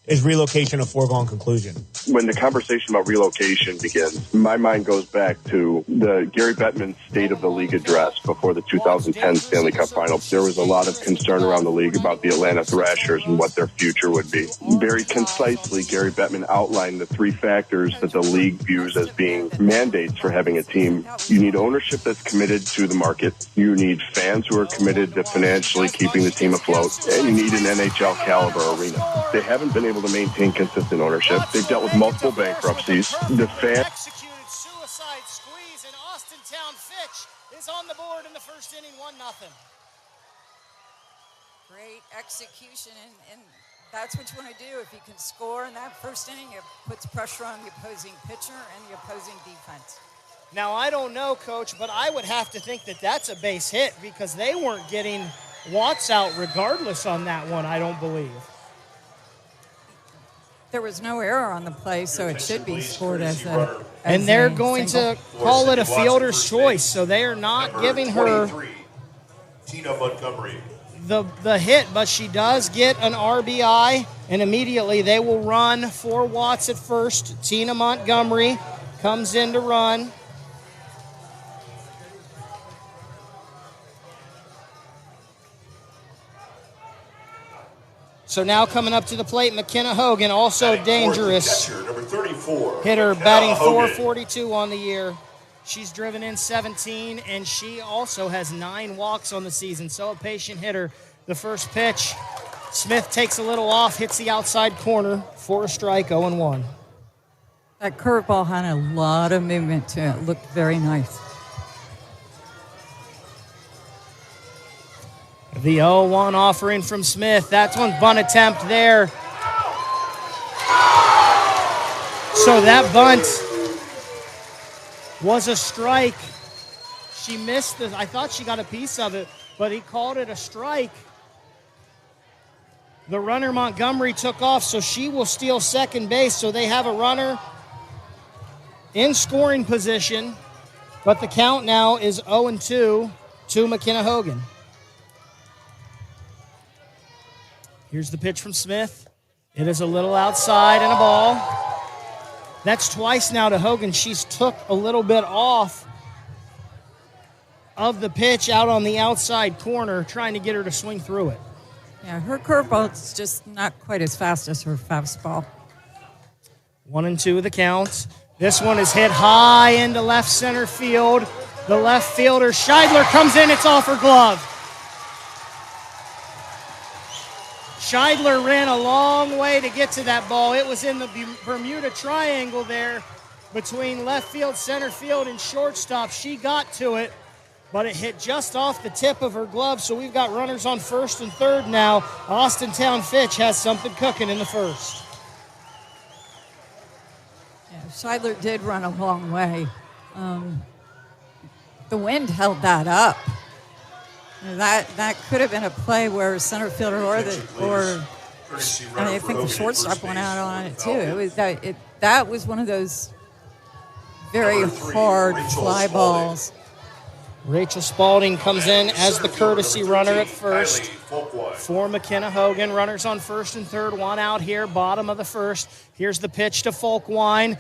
is relocation a foregone conclusion? When the conversation about relocation begins, my mind goes back to the Gary Bettman State of the League address before the 2010 Stanley Cup Final. There was a lot of concern around the league about the Atlanta Thrashers and what their future would be. Very concisely, Gary Bettman outlined the three factors that the league views as being mandates for having a team. You need ownership that's committed to the market. You need fans who are committed to financially keeping the team afloat. And you need an NHL caliber arena. They haven't been able to maintain consistent ownership. They've dealt with multiple bankruptcies. The fan executed suicide squeeze, and Austintown Fitch is on the board in the first inning, 1-0. Great execution, and that's what you want to do. If you can score in that first inning, it puts pressure on the opposing pitcher and the opposing defense. Now, I don't know, Coach, but I would have to think that that's a base hit because they weren't getting Watts out regardless on that one, I don't believe. There was no error on the play, so it should be scored as a and they're going to call it a fielder's choice, so they are not giving her Tina Montgomery the hit, but she does get an RBI, and immediately they will run for Watts at first. Tina Montgomery comes in to run. So now coming up to the plate, McKenna Hogan, also dangerous. Catcher, number 34. Hitter McKenna batting Hogan. .442 on the year. She's driven in 17, and she also has 9 walks on the season. So a patient hitter. The first pitch, Smith takes a little off, hits the outside corner for a strike, 0-1. That curveball had a lot of movement to it. Looked very nice. The 0-1 offering from Smith. That's one bunt attempt there. So that bunt was a strike. She missed it. I thought she got a piece of it, but he called it a strike. The runner, Montgomery, took off, so she will steal second base. So they have a runner in scoring position, but the count now is 0-2 to McKenna Hogan. Here's the pitch from Smith. It is a little outside and a ball. That's twice now to Hogan. She's took a little bit off of the pitch out on the outside corner, trying to get her to swing through it. Yeah, her curveball is just not quite as fast as her fastball. 1-2 the count. This one is hit high into left center field. The left fielder, Scheidler, comes in. It's off her glove. Scheidler ran a long way to get to that ball. It was in the Bermuda Triangle there between left field, center field, and shortstop. She got to it, but it hit just off the tip of her glove, so we've got runners on first and third now. Austintown Fitch has something cooking in the first. Yeah, Scheidler did run a long way. The wind held that up. That could have been a play where center fielder I think the shortstop went out on it too. That was one of those very hard fly balls. Rachel Spalding comes in as the courtesy runner at first for McKenna Hogan. Runners on first and third, one out here, bottom of the first. Here's the pitch to Folkwine.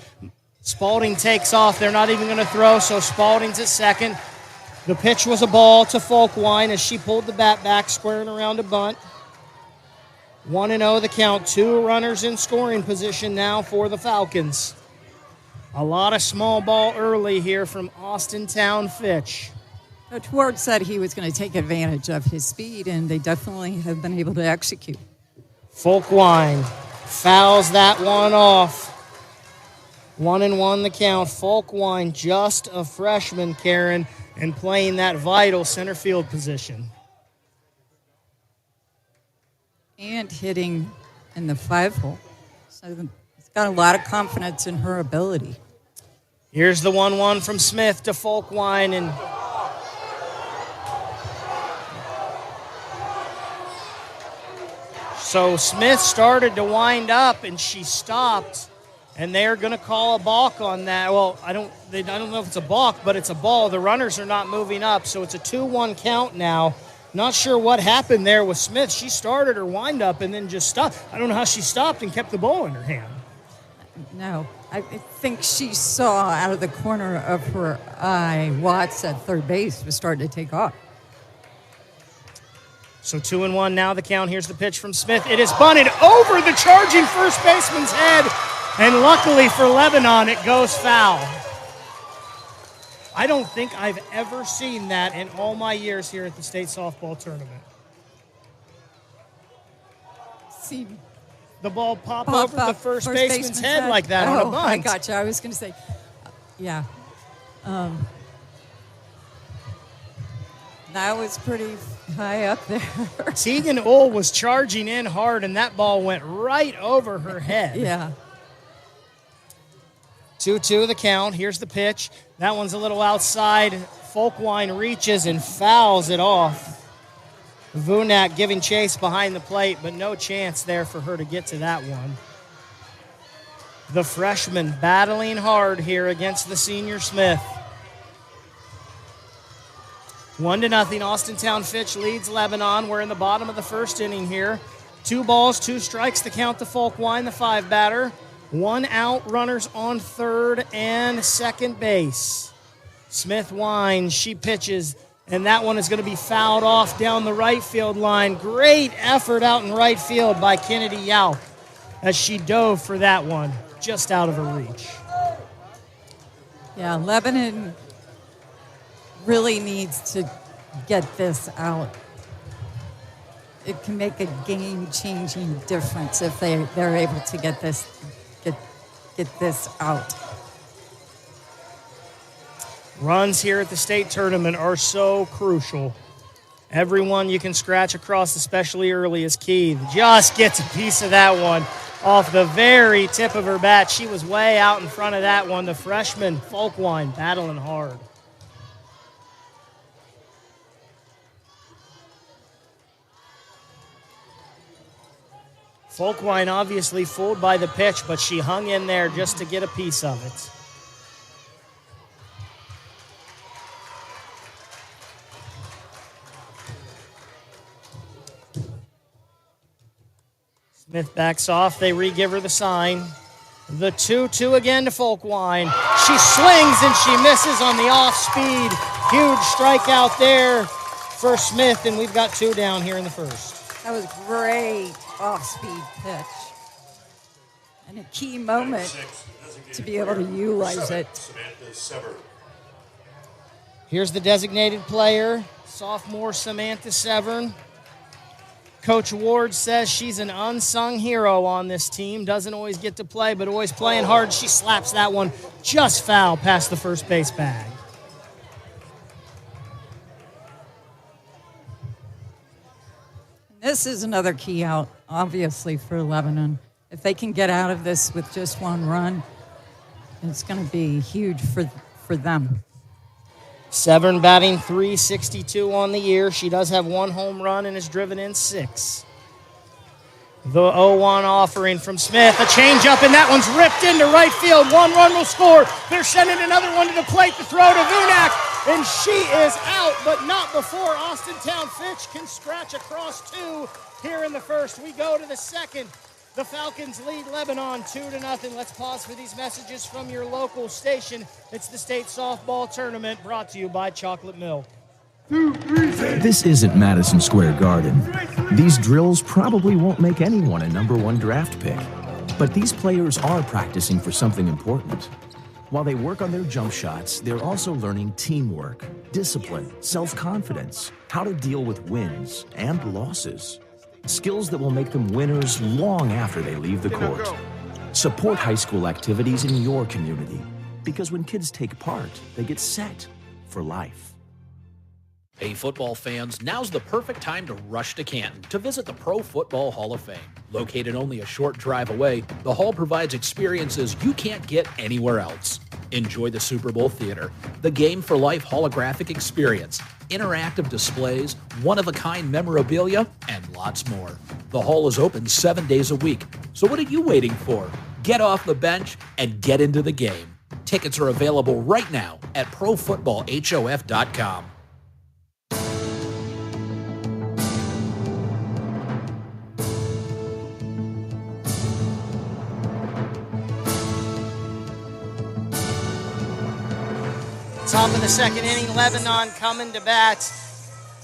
Spalding takes off. They're not even going to throw, so Spalding's at second. The pitch was a ball to Folkwine as she pulled the bat back, squaring around a bunt. 1-0 the count. 2 runners in scoring position now for the Falcons. A lot of small ball early here from Austintown Fitch. Coach Ward said he was going to take advantage of his speed, and they definitely have been able to execute. Folkwine fouls that one off. 1-1 the count. Folkwine, just a freshman, Karen, and playing that vital center field position. And hitting in the 5-hole. So he's got a lot of confidence in her ability. Here's the 1-1 from Smith to Folkwine, and so Smith started to wind up, and she stopped. And they're going to call a balk on that. Well, I don't know if it's a balk, but it's a ball. The runners are not moving up, so it's a 2-1 count now Not sure what happened there with Smith. She started her windup and then just stopped. I don't know how she stopped and kept the ball in her hand. No, I think she saw out of the corner of her eye Watts at third base was starting to take off. So 2-1 now the count. Here's the pitch from Smith. It is bunted over the charging first baseman's head. And luckily for Lebanon, it goes foul. I don't think I've ever seen that in all my years here at the state softball tournament. See the ball pop over the first baseman's head like that on a bunt. I gotcha. I was going to say, yeah. That was pretty high up there. Tegan Ull was charging in hard, and that ball went right over her head. Yeah. 2-2 the count. Here's the pitch. That one's a little outside. Folkwine reaches and fouls it off. Vunak giving chase behind the plate, but no chance there for her to get to that one. The freshman battling hard here against the senior Smith. 1-0. Austintown Fitch leads Lebanon. We're in the bottom of the first inning here. 2 balls, 2 strikes to count to Folkwine, the 5 batter. 1 out, runners on third and second base. Smith winds, she pitches, and that one is going to be fouled off down the right field line. Great effort out in right field by Kennedy Yauch as she dove for that one, just out of her reach. Yeah, Lebanon really needs to get this out. It can make a game-changing difference if they're able to get this out. Runs here at the state tournament are so crucial. Everyone you can scratch across, especially early, is key. Just gets a piece of that one off the very tip of her bat. She was way out in front of that one. The freshman, Folkwine, battling hard. Folkwine obviously fooled by the pitch, but she hung in there just to get a piece of it. Smith backs off. They re-give her the sign. The 2-2 again to Folkwine. She swings and she misses on the off-speed. Huge strikeout there for Smith, and we've got 2 down here in the first. That was great off-speed pitch. And a key moment to be able to utilize it. Here's the designated player, sophomore Samantha Severn. Coach Ward says she's an unsung hero on this team. Doesn't always get to play, but always playing hard. She slaps that one just foul past the first base bag. This is another key out, obviously, for Lebanon. If they can get out of this with just 1 run, it's going to be huge for them. Severn batting .362 on the year. She does have 1 home run and has driven in 6. The 0-1 offering from Smith. A changeup, and that one's ripped into right field. 1 run will score. They're sending another one to the plate to throw to Vunak, and she is out, but not before Austintown Fitch can scratch across 2 here in the first. We go to the second. The Falcons lead Lebanon 2-0. Let's pause for these messages from your local station. It's the state softball tournament brought to you by Chocolate Milk. This isn't Madison Square Garden. These drills probably won't make anyone a #1 draft pick. But these players are practicing for something important. While they work on their jump shots, they're also learning teamwork, discipline, self-confidence, how to deal with wins and losses. Skills that will make them winners long after they leave the court. Support high school activities in your community, because when kids take part, they get set for life. Hey football fans, now's the perfect time to rush to Canton to visit the Pro Football Hall of Fame. Located only a short drive away, the hall provides experiences you can't get anywhere else. Enjoy the Super Bowl Theater, the Game for Life holographic experience, interactive displays, one-of-a-kind memorabilia, and lots more. The hall is open 7 days a week, so what are you waiting for? Get off the bench and get into the game. Tickets are available right now at ProFootballHof.com. Top of the second inning, Lebanon coming to bat.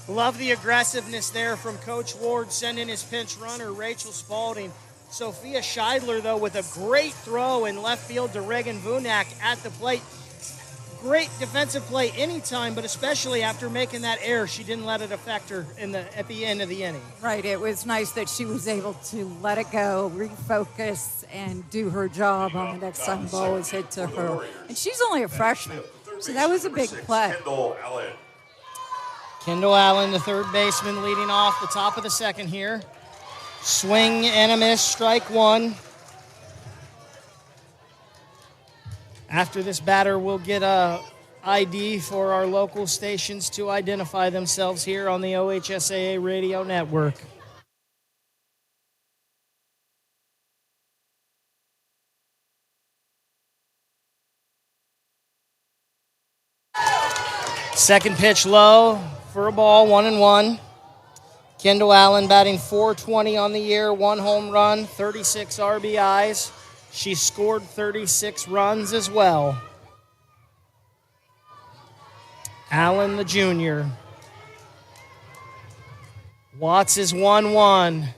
Love the aggressiveness there from Coach Ward, sending his pinch runner, Rachel Spalding. Sophia Scheidler, though, with a great throw in left field to Reagan Vunak at the plate. Great defensive play anytime, but especially after making that error, she didn't let it affect her at the end of the inning. Right. It was nice that she was able to let it go, refocus, and do her job on the next time the ball was hit to her. And she's only a freshman, so that was a big play. Kendall Allen, the third baseman, leading off the top of the second here. Swing and a miss, strike one. After this batter will get a ID for our local stations to identify themselves here on the OHSAA radio network. Second pitch low for a ball, 1-1. Kendall Allen batting .420 on the year, 1 home run, 36 RBIs. She scored 36 runs as well. Allen, the junior. Watts is 1-1.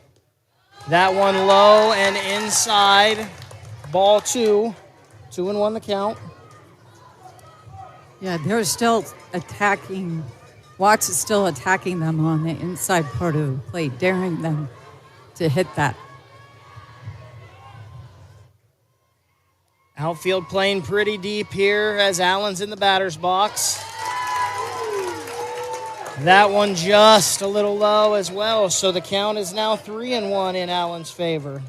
That one low and inside. Ball 2. 2-1 the count. Yeah, they're still attacking. Watts is still attacking them on the inside part of the plate, daring them to hit that. Outfield playing pretty deep here as Allen's in the batter's box. That one just a little low as well, so the count is now 3-1 in Allen's favor.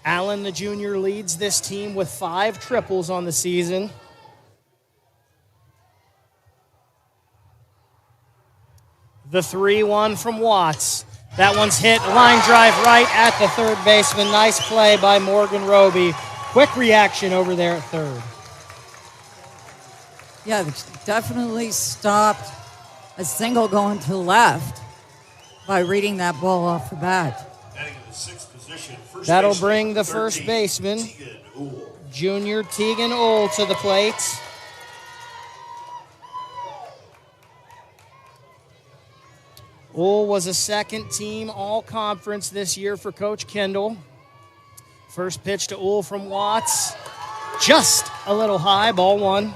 Allen, the junior, leads this team with 5 triples on the season. The 3-1 from Watts. That one's hit, line drive right at the third baseman. Nice play by Morgan Roby. Quick reaction over there at third. Yeah, definitely stopped a single going to the left by reading that ball off the bat. That'll bring the first baseman, junior Tegan Ull, to the plate. Ull was a second-team all-conference this year for Coach Kendall. First pitch to Ull from Watts. Just a little high, ball 1.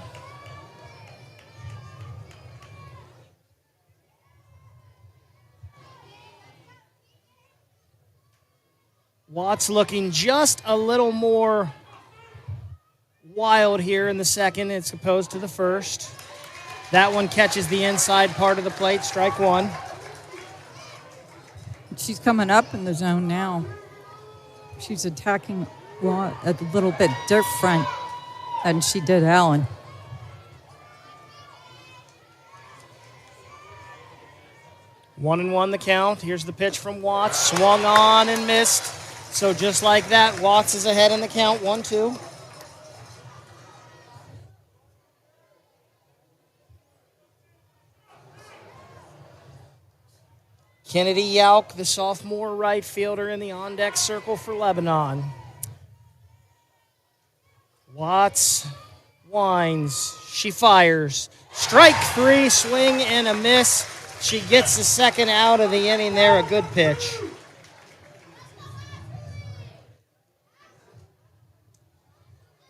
Watts looking just a little more wild here in the second as opposed to the first. That one catches the inside part of the plate, strike 1. She's coming up in the zone now. She's attacking a little bit different than she did Allen. One and one the count. Here's the pitch from Watts. Swung on and missed. So just like that, Watts is ahead in the count, 1-2. Kennedy Yauk, the sophomore right fielder in the on-deck circle for Lebanon. Watts winds. She fires. Strike 3, swing and a miss. She gets the second out of the inning there, a good pitch.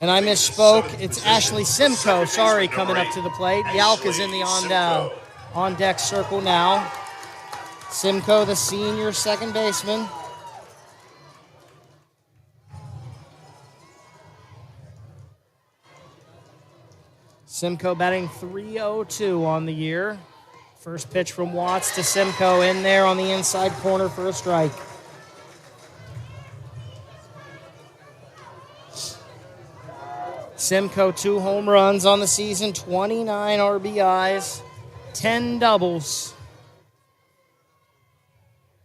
And I misspoke. It's Ashley Simcoe, coming up to the plate. Yauk is in the on-deck circle now. Simcoe, the senior second baseman. Simcoe batting .302 on the year. First pitch from Watts to Simcoe in there on the inside corner for a strike. Simcoe, 2 home runs on the season, 29 RBIs, 10 doubles.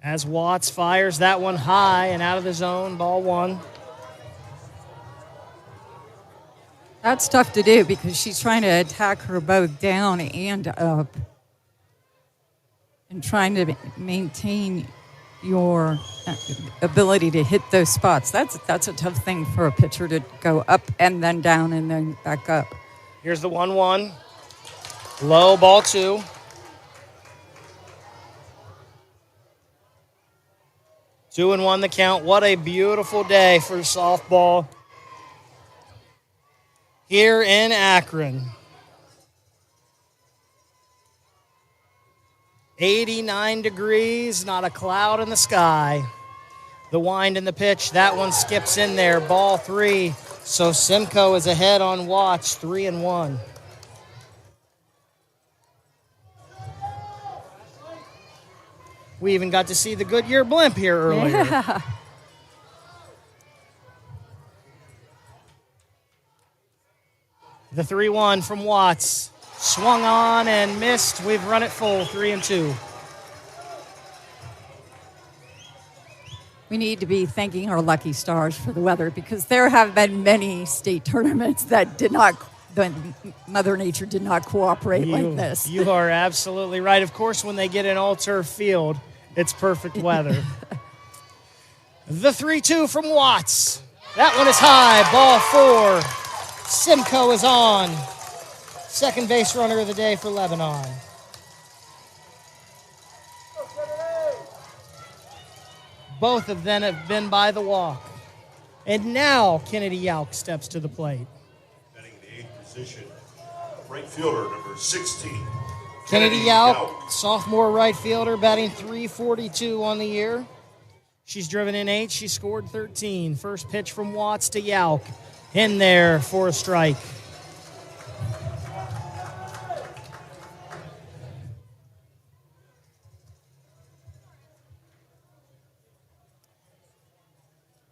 As Watts fires that one high and out of the zone, ball 1. That's tough to do because she's trying to attack her both down and up and trying to maintain your ability to hit those spots. That's a tough thing for a pitcher to go up and then down and then back up. Here's the 1-1. Low, ball 2. Two and 1 the count. What a beautiful day for softball here in Akron. 89 degrees, not a cloud in the sky. The wind and the pitch, that one skips in there. Ball 3. So Simcoe is ahead on Watts, 3-1. We even got to see the Goodyear blimp here earlier. Yeah. The 3-1 from Watts. Swung on and missed. We've run it full, 3-2. We need to be thanking our lucky stars for the weather, because there have been many state tournaments that Mother Nature did not cooperate like this. You are absolutely right. Of course, when they get an all-turf field, it's perfect weather. The 3-2 from Watts. That one is high. Ball 4. Simcoe is on. Second base runner of the day for Lebanon. Both of them have been by the walk. And now Kennedy Yauk steps to the plate. Batting in the 8th position, right fielder, number 16. Kennedy Yauk, sophomore right fielder, batting .342 on the year. She's driven in 8. She scored 13. First pitch from Watts to Yauk. In there for a strike.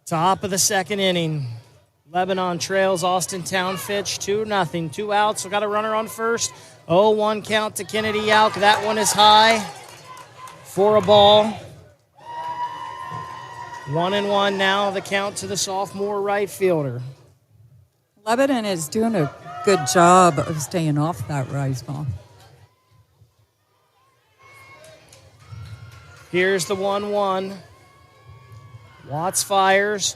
Top of the second inning. Lebanon trails Austintown Fitch 2-0. 2 outs. We got a runner on first. 0-1 count to Kennedy Yauk. That one is high for a ball. 1-1 now. The count to the sophomore right fielder. Lebanon is doing a good job of staying off that rise ball. Here's the 1-1. Watts fires.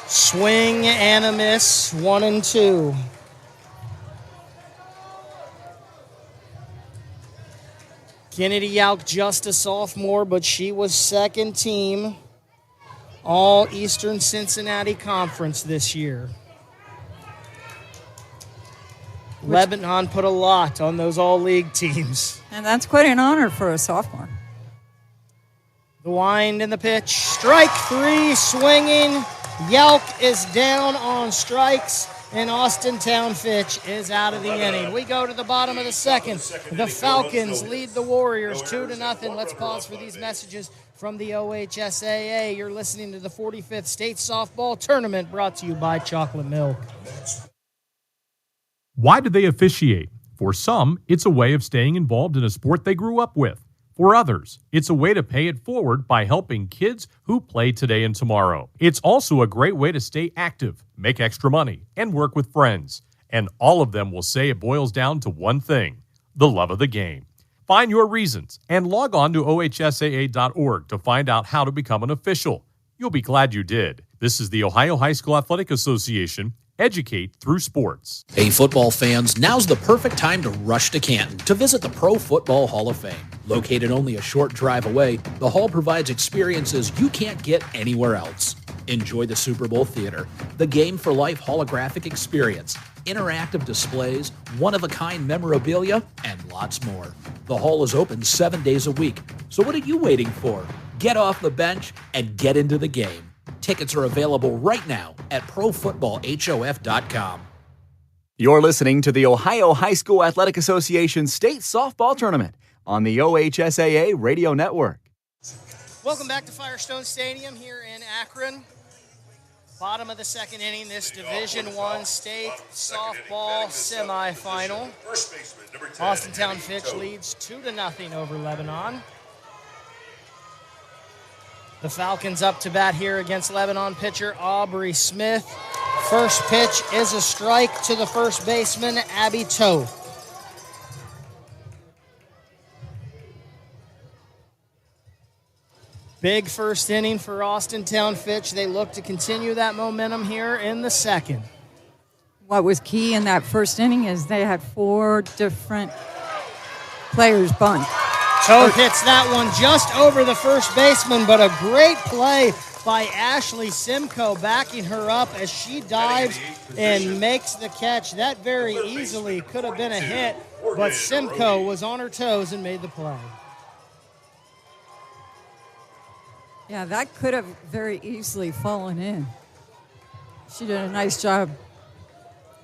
Swing and a miss. 1-2. Kennedy Yauk, just a sophomore, but she was second team All Eastern Cincinnati Conference this year. Lebanon put a lot on those all-league teams. And that's quite an honor for a sophomore. The wind and the pitch. Strike 3, swinging. Yauk is down on strikes, and Austintown Fitch is out of the inning. We go to the bottom of the second. The Falcons lead the Warriors 2-0. Let's pause for these messages from the OHSAA. You're listening to the 45th State Softball Tournament, brought to you by Chocolate Milk. Why do they officiate? For some, it's a way of staying involved in a sport they grew up with. For others, it's a way to pay it forward by helping kids who play today and tomorrow. It's also a great way to stay active, make extra money, and work with friends. And all of them will say it boils down to one thing: the love of the game. Find your reasons and log on to ohsaa.org to find out how to become an official. You'll be glad you did. This is the Ohio High School Athletic Association. Educate through sports. Hey, football fans, now's the perfect time to rush to Canton to visit the Pro Football Hall of Fame. Located only a short drive away, the hall provides experiences you can't get anywhere else. Enjoy the Super Bowl theater, the Game for Life holographic experience, interactive displays, one-of-a-kind memorabilia, and lots more. The hall is open 7 days a week, so what are you waiting for? Get off the bench and get into the game. Tickets are available right now at profootballhof.com. You're listening to the Ohio High School Athletic Association State Softball Tournament on the OHSAA Radio Network. Welcome back to Firestone Stadium here in Akron. Bottom of the second inning, this Division I State Softball semifinal. Austintown Fitch leads 2-0 over Lebanon. The Falcons up to bat here against Lebanon pitcher Aubrey Smith. First pitch is a strike to the first baseman, Abby Toth. Big first inning for Austintown Fitch. They look to continue that momentum here in the second. What was key in that first inning is they had 4 different players bunt. Toth hits that one just over the first baseman, but a great play by Ashley Simcoe backing her up as she dives and makes the catch. That very easily could have been a hit, but Simcoe was on her toes and made the play. Yeah, that could have very easily fallen in. She did a nice job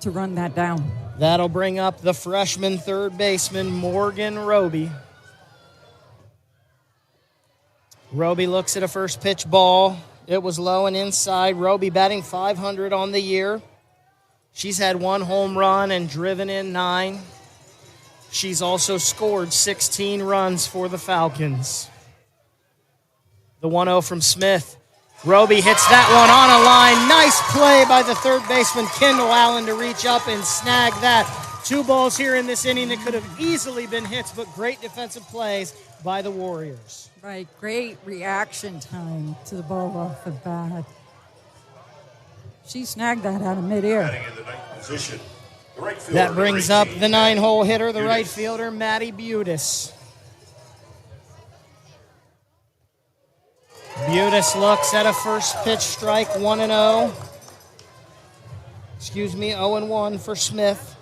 to run that down. That'll bring up the freshman third baseman, Morgan Roby. Roby looks at a first pitch ball. It was low and inside. Roby batting .500 on the year. She's had 1 home run and driven in 9. She's also scored 16 runs for the Falcons. The 1-0 from Smith. Roby hits that one on a line. Nice play by the third baseman, Kendall Allen, to reach up and snag that. 2 balls here in this inning that could have easily been hits, but great defensive plays by the Warriors. Right, great reaction time to the ball off the bat. She snagged that out of midair. That brings up the 9-hole hitter, the right fielder, Maddie Butis. Butis looks at a first pitch strike, 1-0. 0-1 for Smith.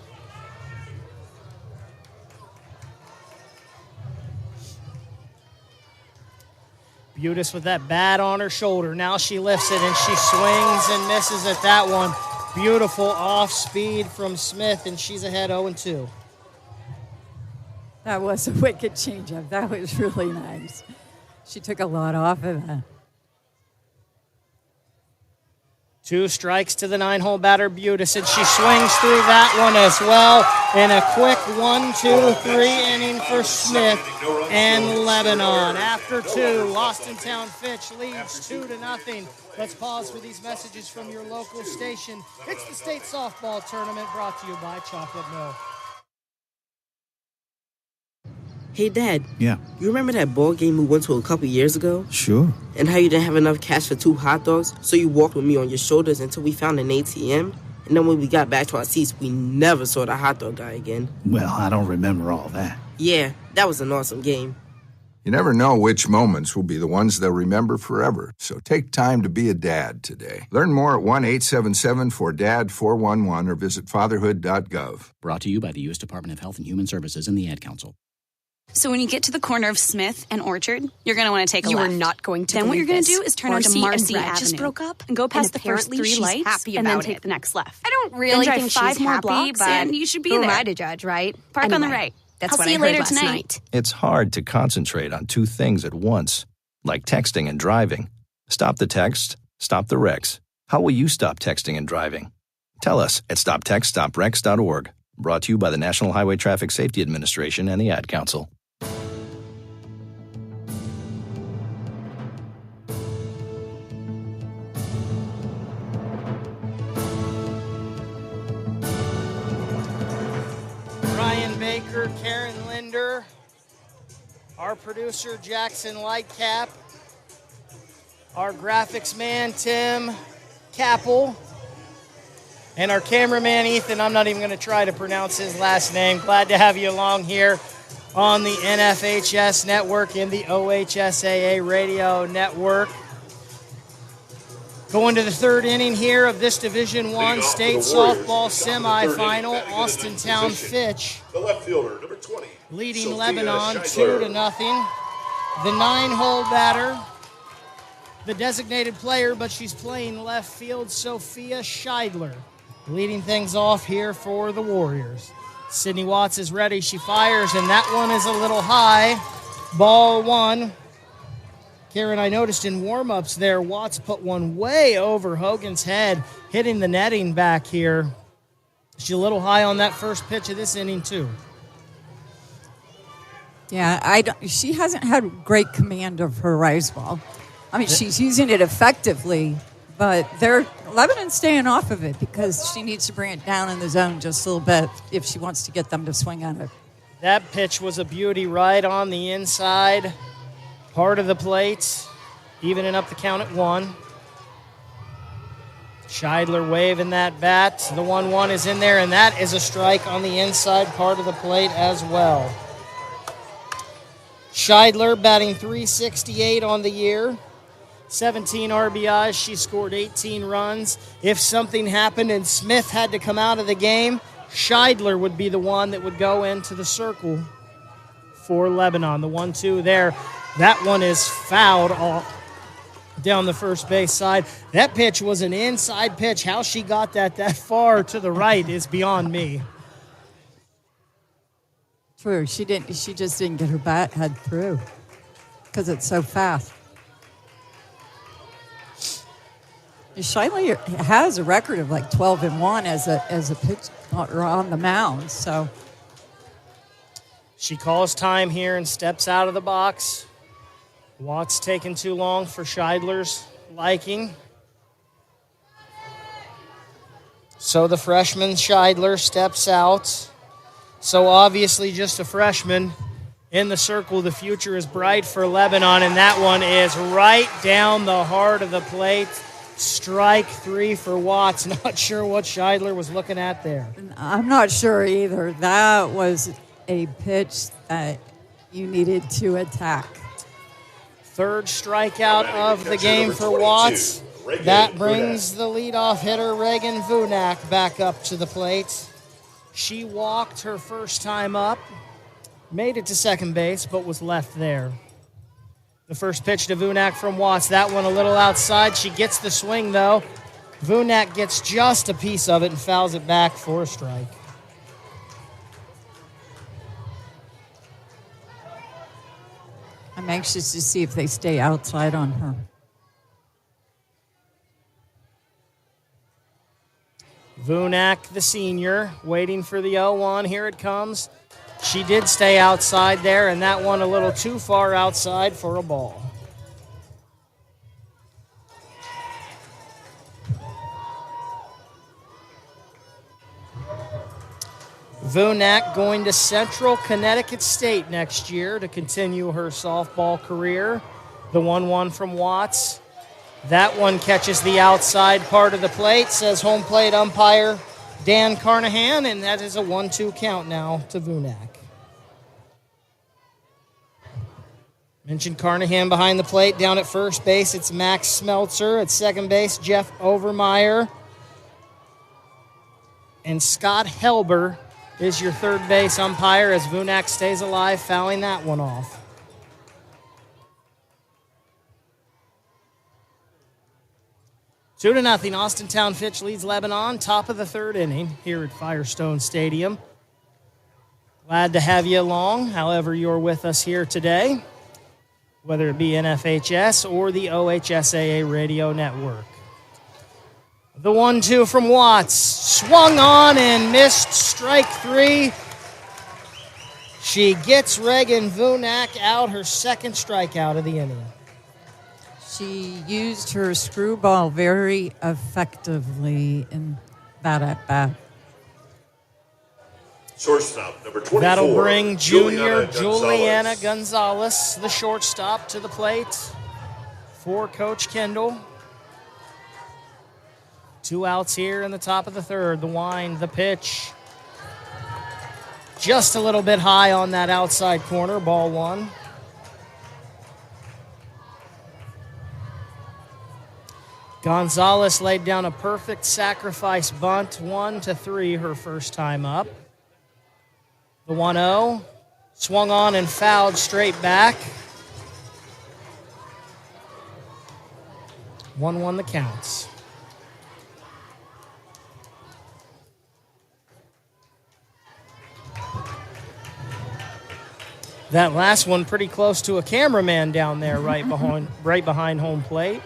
Butis with that bat on her shoulder. Now she lifts it and she swings and misses at that one. Beautiful off speed from Smith, and she's ahead 0-2. That was a wicked changeup. That was really nice. She took a lot off of that. 2 strikes to the 9-hole batter, Butis, and she swings through that one as well. In a quick 1-2-3 inning for Smith and Lebanon. After 2, Austintown Fitch leads 2-0. Let's pause for these messages from your local station. It's the state softball tournament brought to you by Chocolate Milk. Hey, Dad. Yeah? You remember that ball game we went to a couple years ago? Sure. And how you didn't have enough cash for 2 hot dogs, so you walked with me on your shoulders until we found an ATM? And then when we got back to our seats, we never saw the hot dog guy again. Well, I don't remember all that. Yeah, that was an awesome game. You never know which moments will be the ones they'll remember forever, so take time to be a dad today. Learn more at 1-877-4DAD-411 or visit fatherhood.gov. Brought to you by the U.S. Department of Health and Human Services and the Ad Council. So when you get to the corner of Smith and Orchard, you're going to want to take a left. You are not going to. Then what you're going to do is turn onto Marcy Avenue. Just broke up and go past the first 3 lights, and then take the next left. I don't really then think drive 5 she's more happy, blocks, but and you should be who there. am I to judge, right? Park on the right. That's I'll what see I you heard later last tonight. night. It's hard to concentrate on 2 things at once, like texting and driving. Stop the text, stop the wrecks. How will you stop texting and driving? Tell us at stoptextstopwrecks.org. Brought to you by the National Highway Traffic Safety Administration and the Ad Council. Ryan Baker, Karen Linder, our producer Jackson Lightcap, our graphics man Tim Capel, and our cameraman Ethan. I'm not even going to try to pronounce his last name. Glad to have you along here on the NFHS network and the OHSAA radio network. Going to the 3rd inning here of this Division I state softball semifinal. Austintown Fitch, the left fielder, number 20, leading Sophia Lebanon Scheidler. 2-0. The 9-hole batter, the designated player, but she's playing left field, Sophia Scheidler, leading things off here for the Warriors. Sydney Watts is ready. She fires, and that one is a little high. Ball 1. Karen, I noticed in warm-ups there, Watts put one way over Hogan's head, hitting the netting back here. She's a little high on that first pitch of this inning, too. Yeah, she hasn't had great command of her rise ball. I mean, she's using it effectively, but Lebanon's staying off of it because she needs to bring it down in the zone just a little bit if she wants to get them to swing on it. That pitch was a beauty right on the inside part of the plate. evening up the count at 1. Scheidler waving that bat. The 1-1 is in there, and that is a strike on the inside part of the plate as well. Scheidler batting .368 on the year. 17 RBIs. She scored 18 runs. If something happened and Smith had to come out of the game, Scheidler would be the one that would go into the circle for Lebanon. The 1-2 there. That one is fouled off down the first base side. That pitch was an inside pitch. How she got that far to the right is beyond me. True. She just didn't get her bat head through because it's so fast. Scheidler has a record of like 12-1 as a pitcher on the mound. So she calls time here and steps out of the box. Watts taking too long for Scheidler's liking. So the freshman Scheidler steps out. So obviously just a freshman in the circle. The future is bright for Lebanon, and that one is right down the heart of the plate. Strike 3 for Watts. Not sure what Scheidler was looking at there. I'm not sure either. That was a pitch that you needed to attack. Third strikeout of the game for Watts. That brings the leadoff hitter, Reagan Vunak, back up to the plate. She walked her first time up, made it to second base, but was left there. The first pitch to Vunak from Watts. That one a little outside. She gets the swing, though. Vunak gets just a piece of it and fouls it back for a strike. I'm anxious to see if they stay outside on her. Vunak, the senior, waiting for the 0-1. Here it comes. She did stay outside there, and that one a little too far outside for a ball. Vunak going to Central Connecticut State next year to continue her softball career. The 1-1 from Watts. That one catches the outside part of the plate, says home plate umpire Dan Carnahan, and that is a 1-2 count now to Vunak. Mentioned Carnahan behind the plate. Down at first base, it's Max Smeltzer. At second base, Jeff Overmeyer. And Scott Helber is your third base umpire as Vunak stays alive, fouling that one off. Two to nothing. Austintown Fitch leads Lebanon, top of the third inning here at Firestone Stadium. Glad to have you along, however you're with us here today, whether it be NFHS or the OHSAA radio network. The 1-2 from Watts. Swung on and missed, strike 3. She gets Reagan Vunak out, her second strikeout of the inning. She used her screwball very effectively in that at-bat. Shortstop, number 24. That'll bring junior Juliana Gonzalez, the shortstop, to the plate for Coach Kendall. 2 outs here in the top of the third. The wind, the pitch. Just a little bit high on that outside corner, ball 1. Gonzalez laid down a perfect sacrifice bunt, 1-3, her first time up. The 1-0, swung on and fouled straight back. 1-1 the counts. That last one pretty close to a cameraman down there right behind home plate.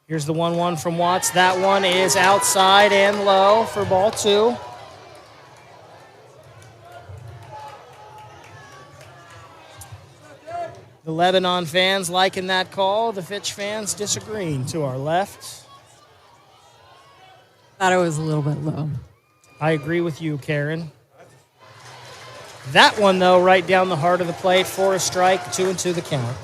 Here's the 1-1 from Watts. That one is outside and low for ball 2. The Lebanon fans liking that call. The Fitch fans disagreeing to our left. Thought it was a little bit low. I agree with you, Karen. That one, though, right down the heart of the plate for a strike, 2-2 the count.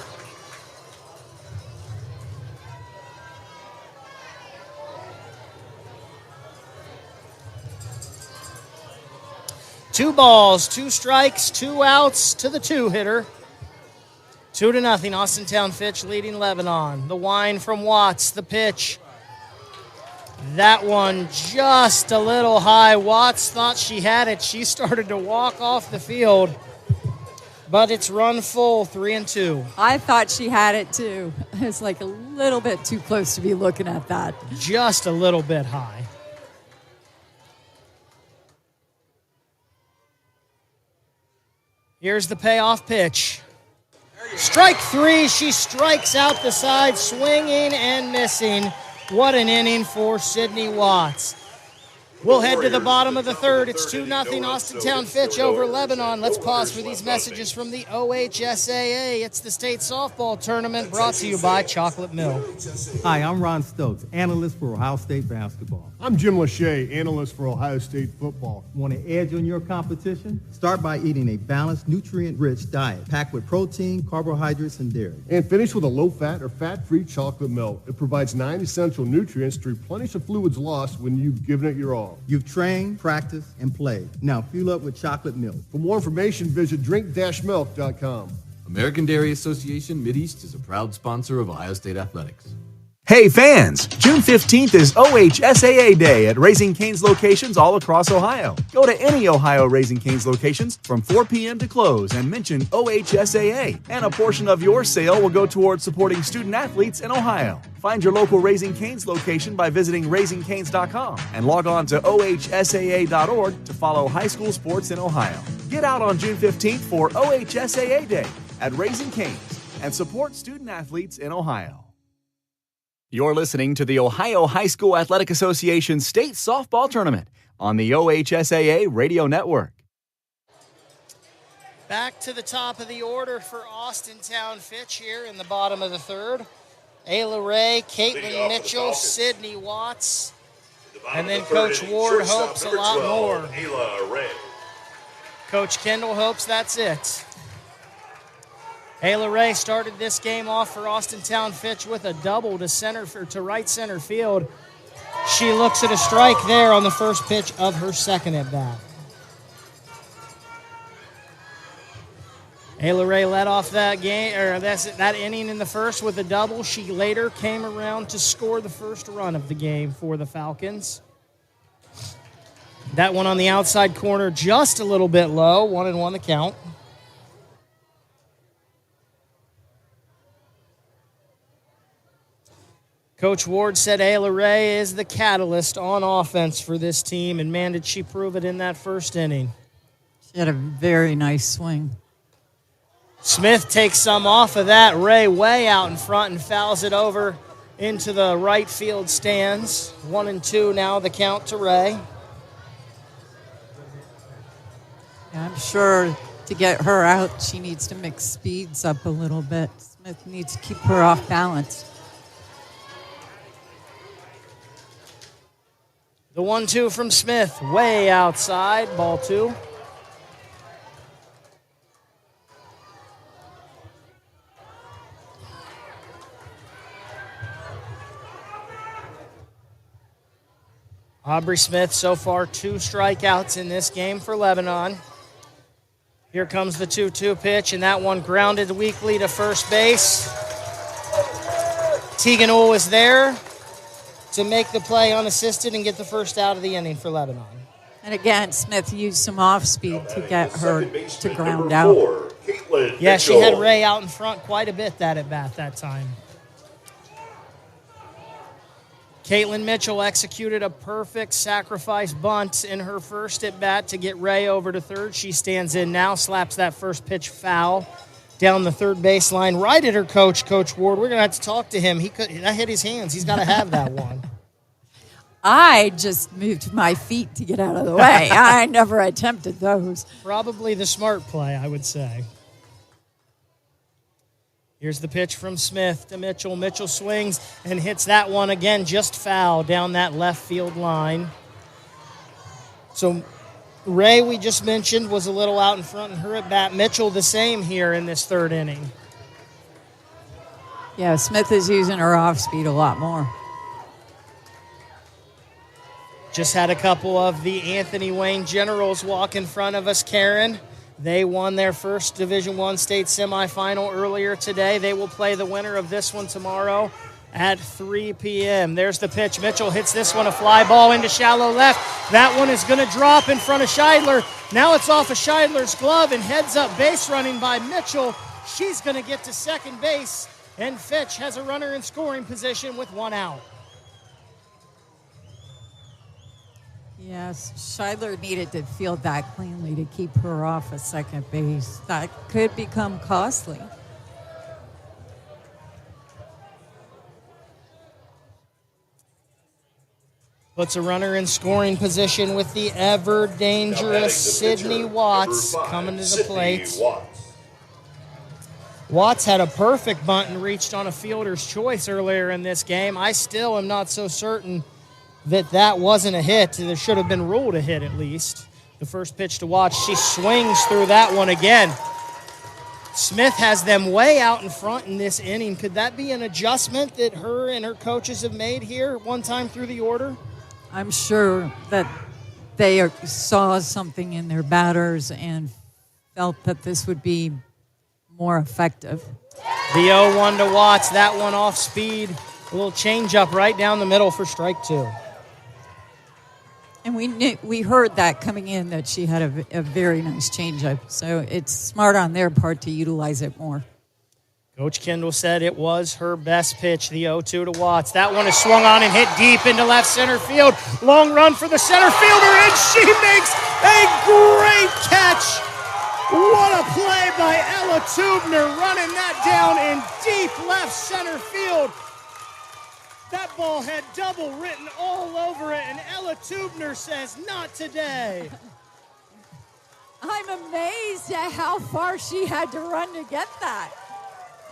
Two balls, two strikes, two outs to the two-hitter. 2-0, Austintown Fitch leading Lebanon. The wind from Watts, the pitch. That one just a little high. Watts thought she had it. She started to walk off the field, but it's run full, 3-2. I thought she had it too. It's like a little bit too close to be looking at that. Just a little bit high. Here's the payoff pitch. Strike three. She strikes out the side, swinging and missing. What an inning for Sydney Watts. We'll head to the bottom of the third. It's 2-0 Austintown Fitch over Lebanon. Let's pause for these messages from the OHSAA. It's the state softball tournament brought to you by Chocolate Mill. Hi, I'm Ron Stokes, analyst for Ohio State basketball. I'm Jim Lachey, analyst for Ohio State football. Want to edge on your competition? Start by eating a balanced, nutrient-rich diet packed with protein, carbohydrates, and dairy. And finish with a low-fat or fat-free chocolate milk. It provides 9 essential nutrients to replenish the fluids lost when you've given it your all. You've trained, practiced, and played. Now fuel up with chocolate milk. For more information, visit drink-milk.com. American Dairy Association Mideast is a proud sponsor of Ohio State Athletics. Hey fans, June 15th is OHSAA Day at Raising Cane's locations all across Ohio. Go to any Ohio Raising Cane's locations from 4 p.m. to close and mention OHSAA, and a portion of your sale will go towards supporting student athletes in Ohio. Find your local Raising Cane's location by visiting raisingcanes.com and log on to ohsaa.org to follow high school sports in Ohio. Get out on June 15th for OHSAA Day at Raising Cane's and support student athletes in Ohio. You're listening to the Ohio High School Athletic Association State Softball Tournament on the OHSAA Radio Network. Back to the top of the order for Austintown Fitch here in the bottom of the third. Ayla Ray, Caitlin Mitchell, Sydney Watts, and then Coach Ward hopes a lot more. Ayla Ray. Coach Kendall hopes that's it. Ayla Ray started this game off for Austintown Fitch with a double to right center field. She looks at a strike there on the first pitch of her second at bat. Ayla Ray led off that game, or that inning in the first with a double. She later came around to score the first run of the game for the Falcons. That one on the outside corner, just a little bit low. 1-1 the count. Coach Ward said Ayla Ray is the catalyst on offense for this team, and man, did she prove it in that first inning. She had a very nice swing. Smith takes some off of that. Ray way out in front and fouls it over into the right field stands. 1-2 now the count to Ray. I'm sure to get her out, she needs to mix speeds up a little bit. Smith needs to keep her off balance. The 1-2 from Smith, way outside, ball 2. Aubrey Smith, so far 2 strikeouts in this game for Lebanon. Here comes the 2-2 pitch, and that one grounded weakly to first base. Tegan Ull is there to make the play unassisted and get the first out of the inning for Lebanon. And again, Smith used some off speed to get her to ground out. Yeah, she had Ray out in front quite a bit that at bat that time. Caitlin Mitchell executed a perfect sacrifice bunt in her first at bat to get Ray over to third. She stands in now, slaps that first pitch foul down the third baseline, right at her coach, Coach Ward. We're going to have to talk to him. That hit his hands. He's got to have that one. I just moved my feet to get out of the way. I never attempted those. Probably the smart play, I would say. Here's the pitch from Smith to Mitchell. Mitchell swings and hits that one again, just foul down that left field line. So Ray, we just mentioned, was a little out in front in her at bat. Mitchell the same here in this third inning. Yeah, Smith is using her off speed a lot more. Just had a couple of the Anthony Wayne Generals walk in front of us, Karen. They won their first Division I state semifinal earlier today. They will play the winner of this one tomorrow at 3 p.m. There's the pitch. Mitchell hits this one, a fly ball into shallow left. That one is going to drop in front of Scheidler. Now it's off of Scheidler's glove and heads up base running by Mitchell. She's going to get to second base, and Fitch has a runner in scoring position with one out. Yes, Scheidler needed to field that cleanly to keep her off of second base. That could become costly. Puts a runner in scoring position with the ever dangerous Sydney Watts coming to the plate. Watts had a perfect bunt and reached on a fielder's choice earlier in this game. I still am not so certain that wasn't a hit. There should have been ruled a hit at least. The first pitch to Watts, she swings through that one again. Smith has them way out in front in this inning. Could that be an adjustment that her and her coaches have made here one time through the order? I'm sure that they saw something in their batters and felt that this would be more effective. The 0-1 to Watts, that one off speed. A little changeup right down the middle for strike two. And we heard that coming in, that she had a very nice changeup. So it's smart on their part to utilize it more. Coach Kendall said it was her best pitch, the 0-2 to Watts. That one is swung on and hit deep into left center field. Long run for the center fielder, and she makes a great catch. What a play by Ella Tubner, running that down in deep left center field. That ball had double written all over it, and Ella Tubner says, not today. I'm amazed at how far she had to run to get that.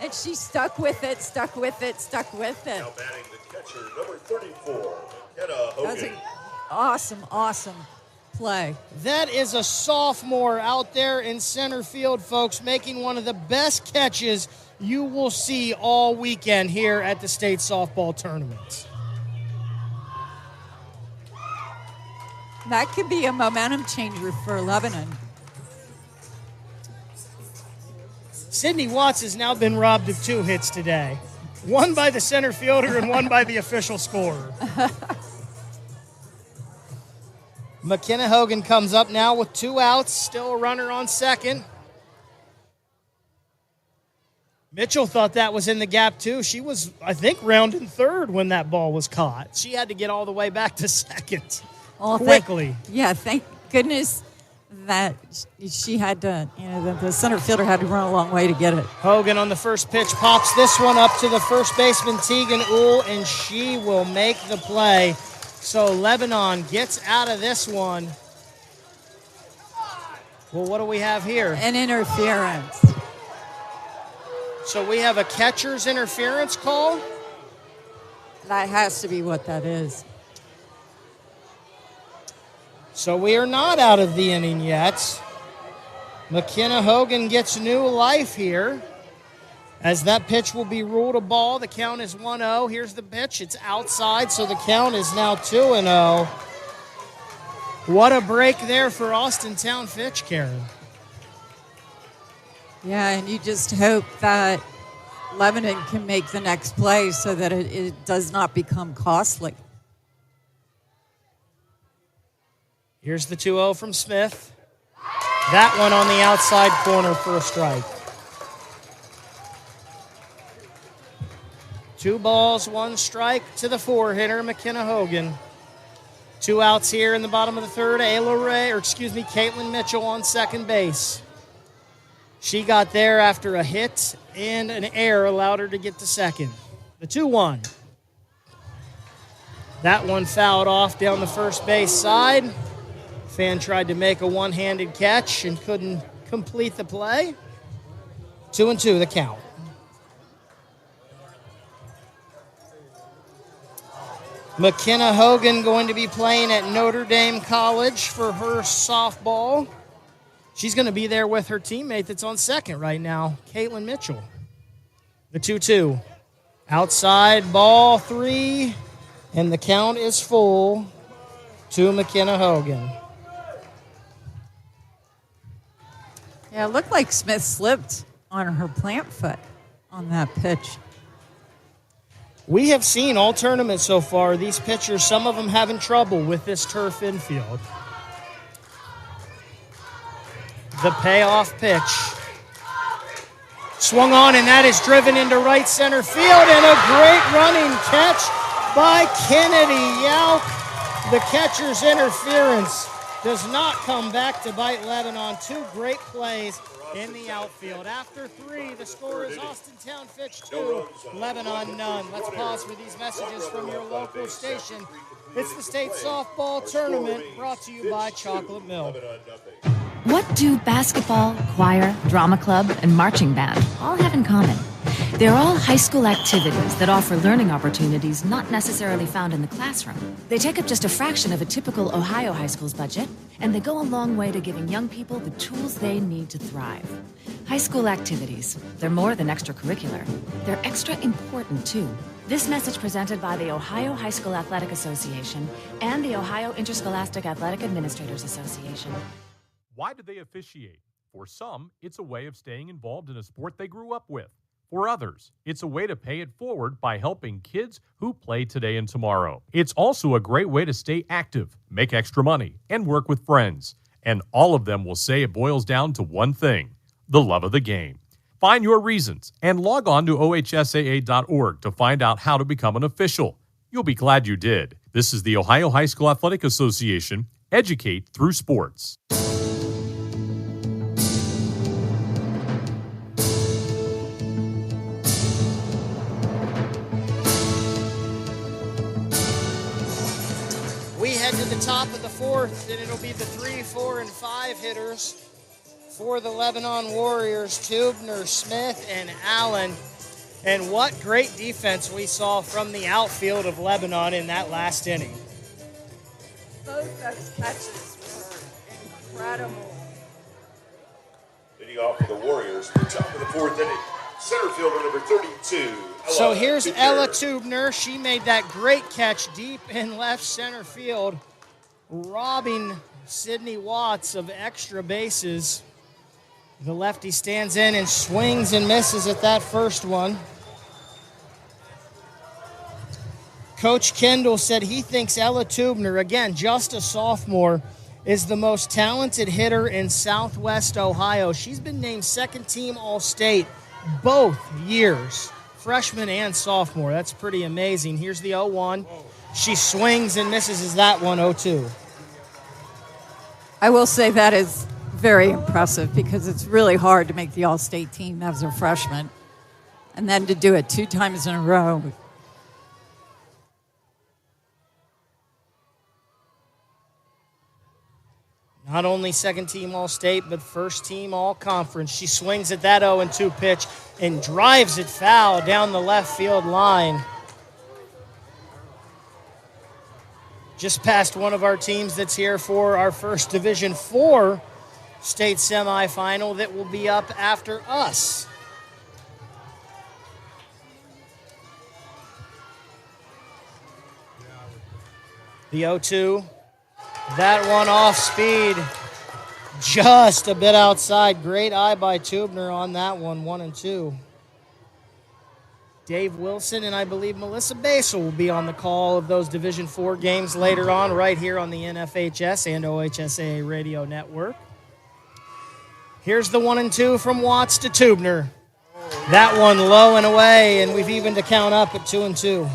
And she stuck with it, stuck with it, stuck with it. Now batting the catcher, number 34, McKenna Hogan. That's an awesome, awesome play. That is a sophomore out there in center field, folks, making one of the best catches you will see all weekend here at the state softball tournament. That could be a momentum changer for Lebanon. Sydney Watts has now been robbed of two hits today. One by the center fielder and one by the official scorer. McKenna Hogan comes up now with 2 outs, still a runner on second. Mitchell thought that was in the gap too. She was, I think, rounding third when that ball was caught. She had to get all the way back to second quickly. Thank goodness that she had to, the center fielder had to run a long way to get it. Hogan on the first pitch pops this one up to the first baseman, Tegan Uhl, and she will make the play. So Lebanon gets out of this one. Well, what do we have here? An interference. So we have a catcher's interference call? That has to be what that is. So we are not out of the inning yet. McKenna Hogan gets new life here, as that pitch will be ruled a ball. The count is 1-0. Here's the pitch. It's outside, so the count is now 2-0. What a break there for Austintown Fitch, Karen. Yeah, and you just hope that Lebanon can make the next play so that it does not become costly. Here's the 2-0 from Smith. That one on the outside corner for a strike. 2 balls, 1 strike to the 4-hitter, McKenna Hogan. 2 outs here in the bottom of the third. Caitlin Mitchell on second base. She got there after a hit and an error allowed her to get to second. The 2-1. That one fouled off down the first base side. Fan tried to make a one-handed catch and couldn't complete the play. 2-2 the count. McKenna Hogan going to be playing at Notre Dame College for her softball. She's going to be there with her teammate that's on second right now, Caitlin Mitchell. The 2-2. Outside ball 3, and the count is full to McKenna Hogan. Yeah, it looked like Smith slipped on her plant foot on that pitch. We have seen all tournaments so far, these pitchers, some of them having trouble with this turf infield. The payoff pitch. Swung on, and that is driven into right center field, and a great running catch by Kennedy Yauk. The catcher's interference does not come back to bite Lebanon. 2 great plays in the outfield. After 3, the score is Austintown Fitch 2, Lebanon none. Let's pause for these messages from your local station. It's the state softball tournament brought to you by Chocolate Milk. What do basketball, choir, drama club, and marching band all have in common? They're all high school activities that offer learning opportunities not necessarily found in the classroom. They take up just a fraction of a typical Ohio high school's budget, and they go a long way to giving young people the tools they need to thrive. High school activities, they're more than extracurricular. They're extra important, too. This message presented by the Ohio High School Athletic Association and the Ohio Interscholastic Athletic Administrators Association. Why do they officiate? For some, it's a way of staying involved in a sport they grew up with. For others, it's a way to pay it forward by helping kids who play today and tomorrow. It's also a great way to stay active, make extra money, and work with friends. And all of them will say it boils down to one thing: the love of the game. Find your reasons and log on to ohsaa.org to find out how to become an official. You'll be glad you did. This is the Ohio High School Athletic Association. Educate through sports. We head to the top of the 4th, and it'll be the 3, 4, and 5 hitters for the Lebanon Warriors, Tubner, Smith, and Allen. And what great defense we saw from the outfield of Lebanon in that last inning. Both those catches were incredible. Leading off for the Warriors, the top of the 4th inning, center fielder number 32. So here's Ella Tubner. She made that great catch deep in left center field, robbing Sydney Watts of extra bases. The lefty stands in and swings and misses at that first one. Coach Kendall said he thinks Ella Tubner, again, just a sophomore, is the most talented hitter in Southwest Ohio. She's been named second team All-State both years, freshman and sophomore. That's pretty amazing. Here's the 0-1. She swings and misses as that one 0-2. I will say that is very impressive because it's really hard to make the All-State team as a freshman. And then to do it 2 times in a row. Not only second team All-State, but first team All-Conference. She swings at that 0-2 pitch and drives it foul down the left field line. Just past one of our teams that's here for our first Division IV state semifinal that will be up after us. The 0-2. That one off speed, just a bit outside. Great eye by Tubner on that one, 1-2. Dave Wilson and I believe Melissa Basel will be on the call of those Division IV games later on right here on the NFHS and OHSAA radio network. Here's the 1-2 from Watts to Tubner. That one low and away, and we've evened the count up at 2-2.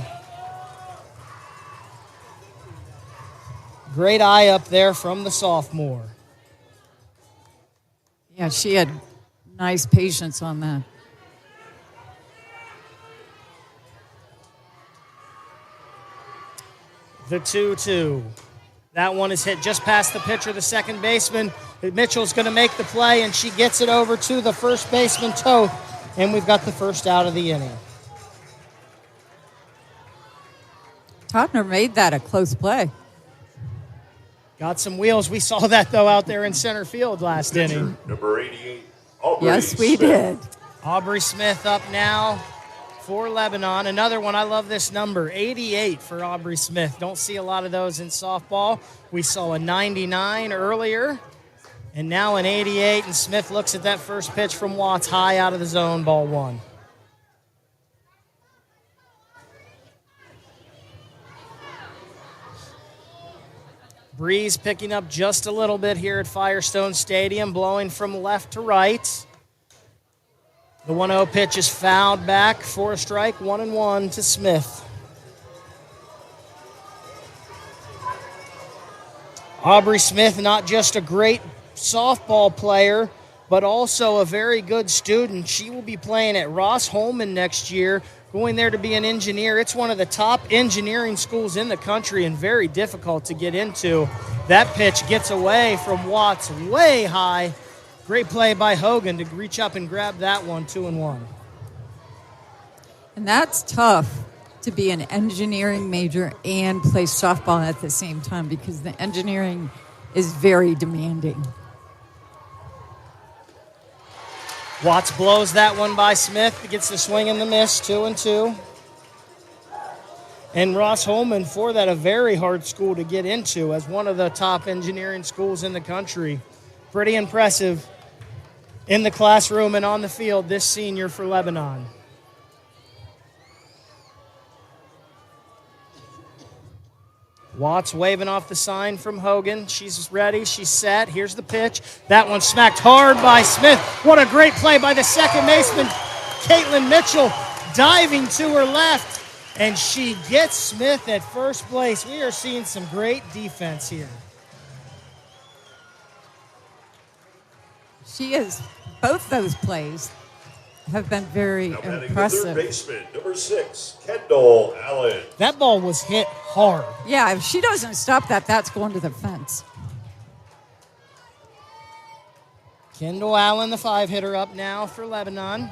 Great eye up there from the sophomore. Yeah, she had nice patience on that. The 2-2. That one is hit just past the pitcher, the second baseman. Mitchell's going to make the play, and she gets it over to the first baseman, Toth, and we've got the first out of the inning. Cotner made that a close play. Got some wheels. We saw that, though, out there in center field last inning. Number 88, Aubrey Yes, we Smith. did. Aubrey Smith up now for Lebanon. Another one, I love this number, 88 for Aubrey Smith. Don't see a lot of those in softball. We saw a 99 earlier, and now an 88, and Smith looks at that first pitch from Watts, high out of the zone, ball one. Breeze picking up just a little bit here at Firestone Stadium, blowing from left to right. The 1-0 pitch is fouled back for a strike, 1-1 to Smith. Aubrey Smith, not just a great softball player, but also a very good student. She will be playing at Ross Holman next year, going there to be an engineer. It's one of the top engineering schools in the country and very difficult to get into. That pitch gets away from Watts way high. Great play by Hogan to reach up and grab that one, 2-1. And that's tough to be an engineering major and play softball at the same time because the engineering is very demanding. Watts blows that one by Smith. Gets the swing and the miss, 2-2. And Ross Holman, for that, a very hard school to get into as one of the top engineering schools in the country. Pretty impressive in the classroom and on the field, this senior for Lebanon. Watts waving off the sign from Hogan. She's ready. She's set. Here's the pitch. That one smacked hard by Smith. What a great play by the second baseman, Caitlin Mitchell, diving to her left. And she gets Smith at first place. We are seeing some great defense here. She is. Both those plays have been very impressive. Third baseman, number 6, Kendall Allen. That ball was hit hard. Yeah, if she doesn't stop that, that's going to the fence. Kendall Allen, the 5-hitter, up now for Lebanon.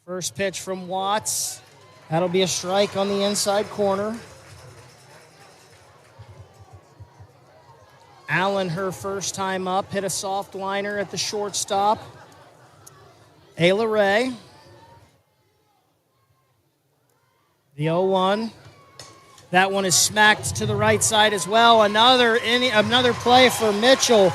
First pitch from Watts. That'll be a strike on the inside corner. Allen, her first time up, hit a soft liner at the shortstop. Ayla Ray. The 0-1. That one is smacked to the right side as well. Another play for Mitchell.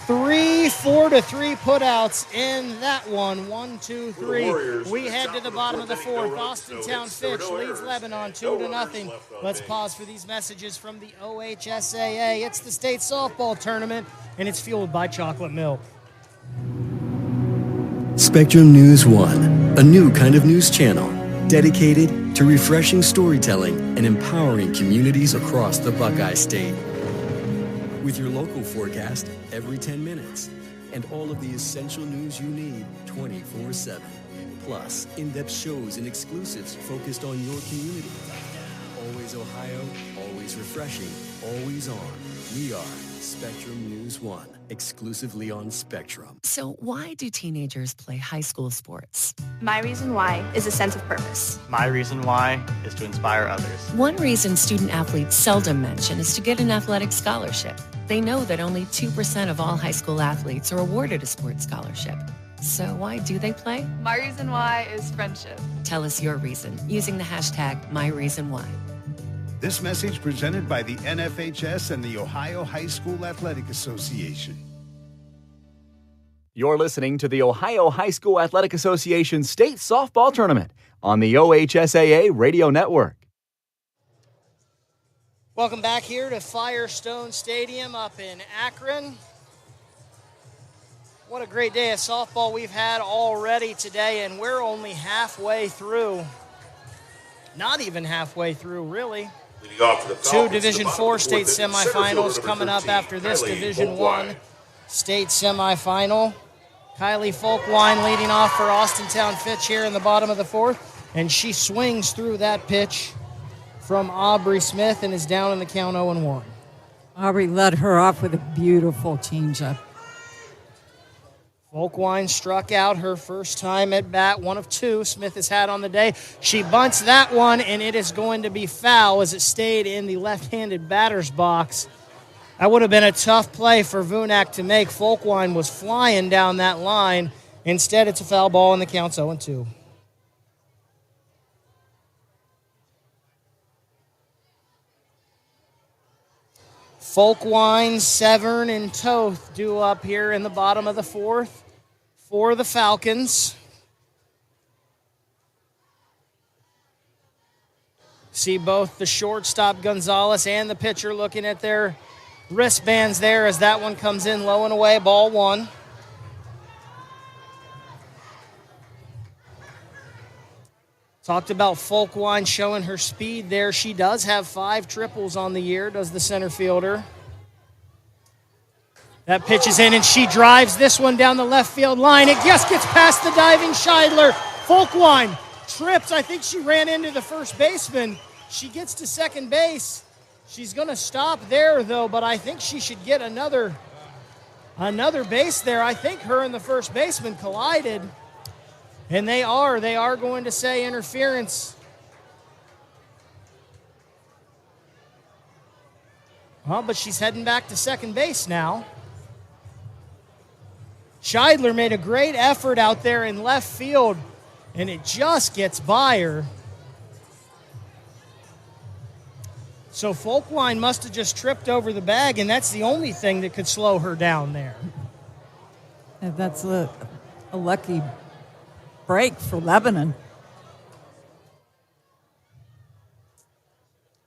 4-3 putouts in that one. 1, 2, 3. We head to the bottom of the fourth. Austintown Fitch leads Lebanon 2-0. Let's pause for these messages from the OHSAA. It's the state softball tournament, and it's fueled by chocolate milk. Spectrum News 1, a new kind of news channel dedicated to refreshing storytelling and empowering communities across the Buckeye State. With your local forecast every 10 minutes and all of the essential news you need 24/7. Plus, in-depth shows and exclusives focused on your community. Always Ohio, always refreshing, always on. We are Spectrum News 1, exclusively on Spectrum. So why do teenagers play high school sports? My reason why is a sense of purpose. My reason why is to inspire others. One reason student athletes seldom mention is to get an athletic scholarship. They know that only 2% of all high school athletes are awarded a sports scholarship. So why do they play? My reason why is friendship. Tell us your reason using the hashtag #MyReasonWhy. This message presented by the NFHS and the Ohio High School Athletic Association. You're listening to the Ohio High School Athletic Association State Softball Tournament on the OHSAA Radio Network. Welcome back here to Firestone Stadium up in Akron. What a great day of softball we've had already today, and we're only halfway through. Not even halfway through, really. Two Division IV state semifinals coming up after this Division I state semifinal. Kylie Folkwine leading off for Austintown Fitch here in the bottom of the fourth, and she swings through that pitch from Aubrey Smith and is down in the count 0-1. Aubrey led her off with a beautiful changeup. Folkwine struck out her first time at bat, one of two Smith has had on the day. She bunts that one, and it is going to be foul as it stayed in the left-handed batter's box. That would have been a tough play for Vunak to make. Folkwine was flying down that line. Instead, it's a foul ball, and the count's 0-2. Folkwine, Severn, and Toth due up here in the bottom of the fourth for the Falcons. See both the shortstop Gonzalez and the pitcher looking at their wristbands there as that one comes in low and away, ball one. Talked about Folkwine showing her speed there. She does have 5 triples on the year, does the center fielder. That pitch is in, and she drives this one down the left field line. It just gets past the diving Scheidler. Folkwine trips. I think she ran into the first baseman. She gets to second base. She's going to stop there, though, but I think she should get another base there. I think her and the first baseman collided. And they are going to say interference. Well, but she's heading back to second base now. Scheidler made a great effort out there in left field, and it just gets by her. So Folkwine must have just tripped over the bag, and that's the only thing that could slow her down there. And that's a lucky break for Lebanon.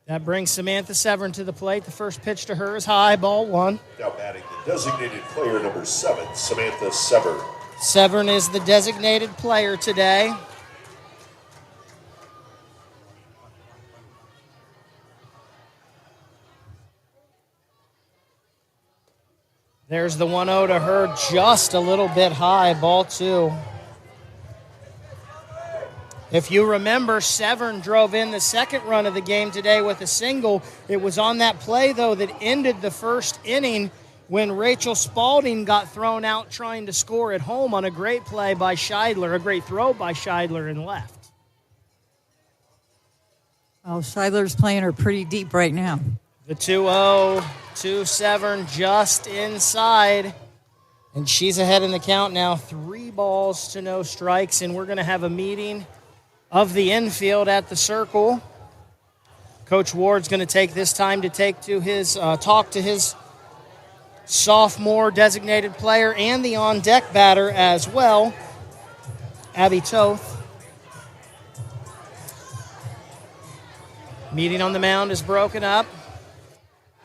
That brings Samantha Severn to the plate. The first pitch to her is high, ball one. Now batting the designated player number 7, Samantha Severn. Severn is the designated player today. There's the 1-0 to her, just a little bit high, ball two. If you remember, Severn drove in the second run of the game today with a single. It was on that play, though, that ended the first inning when Rachel Spalding got thrown out trying to score at home on a great play by Scheidler, a great throw by Scheidler in left. Well, Scheidler's playing her pretty deep right now. The 2-0 to Severn just inside. And she's ahead in the count now, 3 balls to no strikes, and we're going to have a meeting of the infield at the circle. Coach Ward's going to take this time to talk to his sophomore designated player and the on-deck batter as well, Abby Toth. Meeting on the mound is broken up.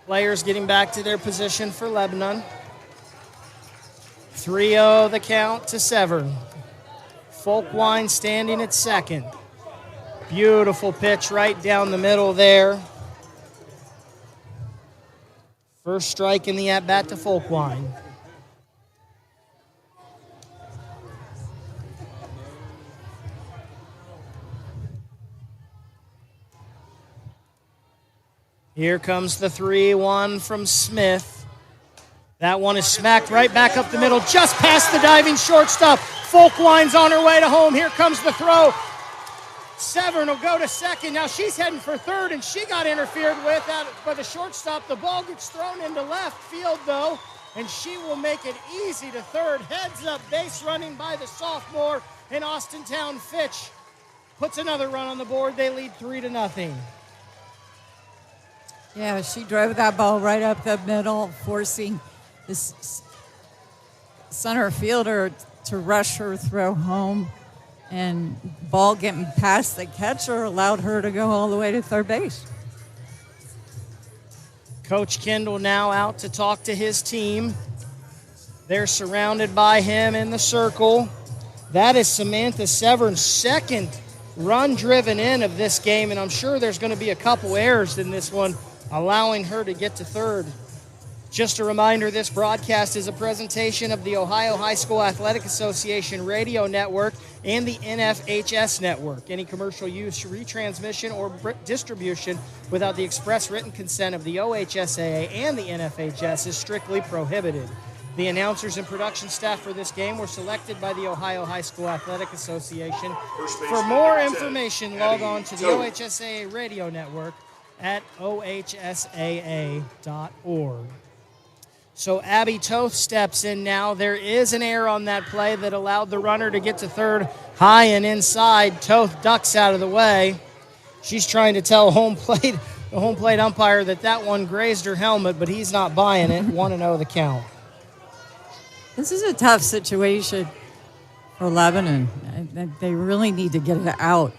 Players getting back to their position for Lebanon. 3-0 the count to Severn. Folkwine standing at second. Beautiful pitch right down the middle there. First strike in the at-bat to Folkwine. Here comes the 3-1 from Smith. That one is smacked right back up the middle, just past the diving shortstop. Folkwine's on her way to home. Here comes the throw. Severn will go to second. Now she's heading for third, and she got interfered with by the shortstop. The ball gets thrown into left field, though, and she will make it easy to third. Heads up base running by the sophomore, and Austintown Fitch puts another run on the board. They lead 3-0. Yeah, she drove that ball right up the middle, forcing this center fielder to rush her throw home. And ball getting past the catcher allowed her to go all the way to third base. Coach Kendall now out to talk to his team. They're surrounded by him in the circle. That is Samantha Severn's second run driven in of this game, and I'm sure there's going to be a couple errors in this one, allowing her to get to third. Just a reminder, this broadcast is a presentation of the Ohio High School Athletic Association radio network and the NFHS network. Any commercial use, retransmission, or distribution without the express written consent of the OHSAA and the NFHS is strictly prohibited. The announcers and production staff for this game were selected by the Ohio High School Athletic Association. For more information, log on to the OHSAA radio network at ohsaa.org. So Abby Toth steps in now. There is an error on that play that allowed the runner to get to third high and inside. Toth ducks out of the way. She's trying to tell the home plate umpire that one grazed her helmet, but he's not buying it. 1-0 the count. This is a tough situation for Lebanon. They really need to get it out.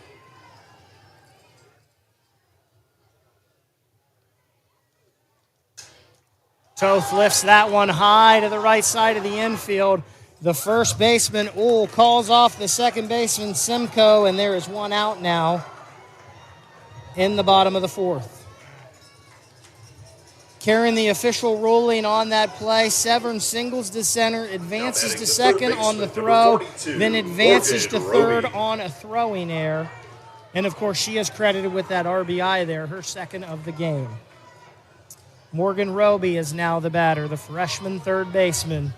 Toth lifts that one high to the right side of the infield. The first baseman, calls off the second baseman, Simcoe, and there is one out now in the bottom of the fourth. Carrying the official ruling on that play, Severn singles to center, advances to second on the throw, then advances to third on a throwing error. And, of course, she is credited with that RBI there, her second of the game. Morgan Roby is now the batter, the freshman third baseman.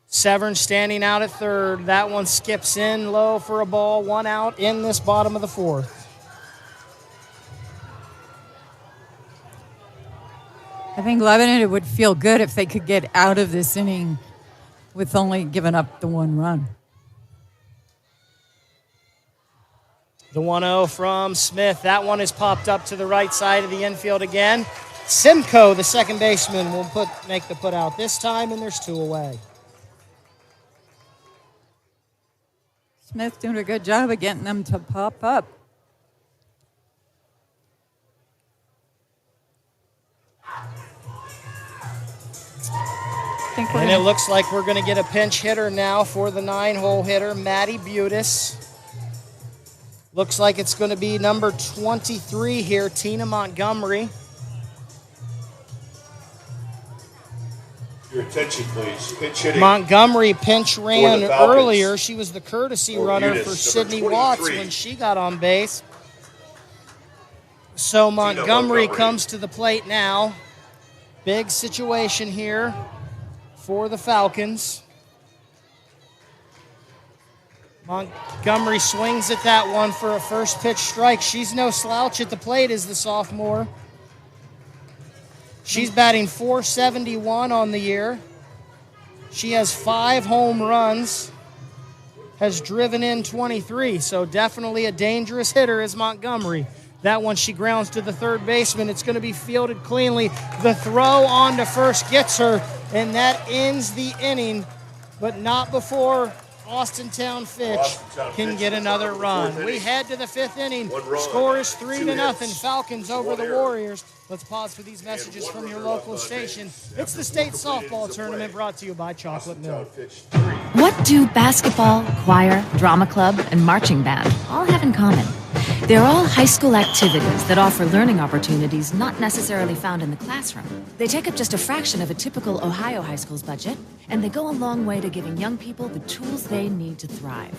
Severn standing out at third. That one skips in low for a ball, one out in this bottom of the fourth. I think Lebanon would feel good if they could get out of this inning with only giving up the one run. The 1-0 from Smith. That one is popped up to the right side of the infield again. Simcoe, the second baseman, will make the put out this time, and there's two away. Smith doing a good job of getting them to pop up. And it looks like we're going to get a pinch hitter now for the 9-hole hitter, Maddie Butis. Looks like it's going to be number 23 here, Tina Montgomery. Your attention, please. Pinch hitting. Montgomery pinch ran earlier. She was the courtesy runner for Sydney Watts when she got on base. So Montgomery comes to the plate now. Big situation here for the Falcons. Montgomery swings at that one for a first pitch strike. She's no slouch at the plate as the sophomore. She's batting .471 on the year. She has 5 home runs, has driven in 23, so definitely a dangerous hitter is Montgomery. That one she grounds to the third baseman. It's going to be fielded cleanly. The throw on to first gets her, and that ends the inning, but not before Austintown Fitch can get another run. We head to the 5th inning. Score is 3-0. Falcons over the Warriors. Let's pause for these messages from your local station. It's the state softball tournament brought to you by Chocolate Milk. What do basketball, choir, drama club, and marching band all have in common? They're all high school activities that offer learning opportunities not necessarily found in the classroom. They take up just a fraction of a typical Ohio high school's budget, and they go a long way to giving young people the tools they need to thrive.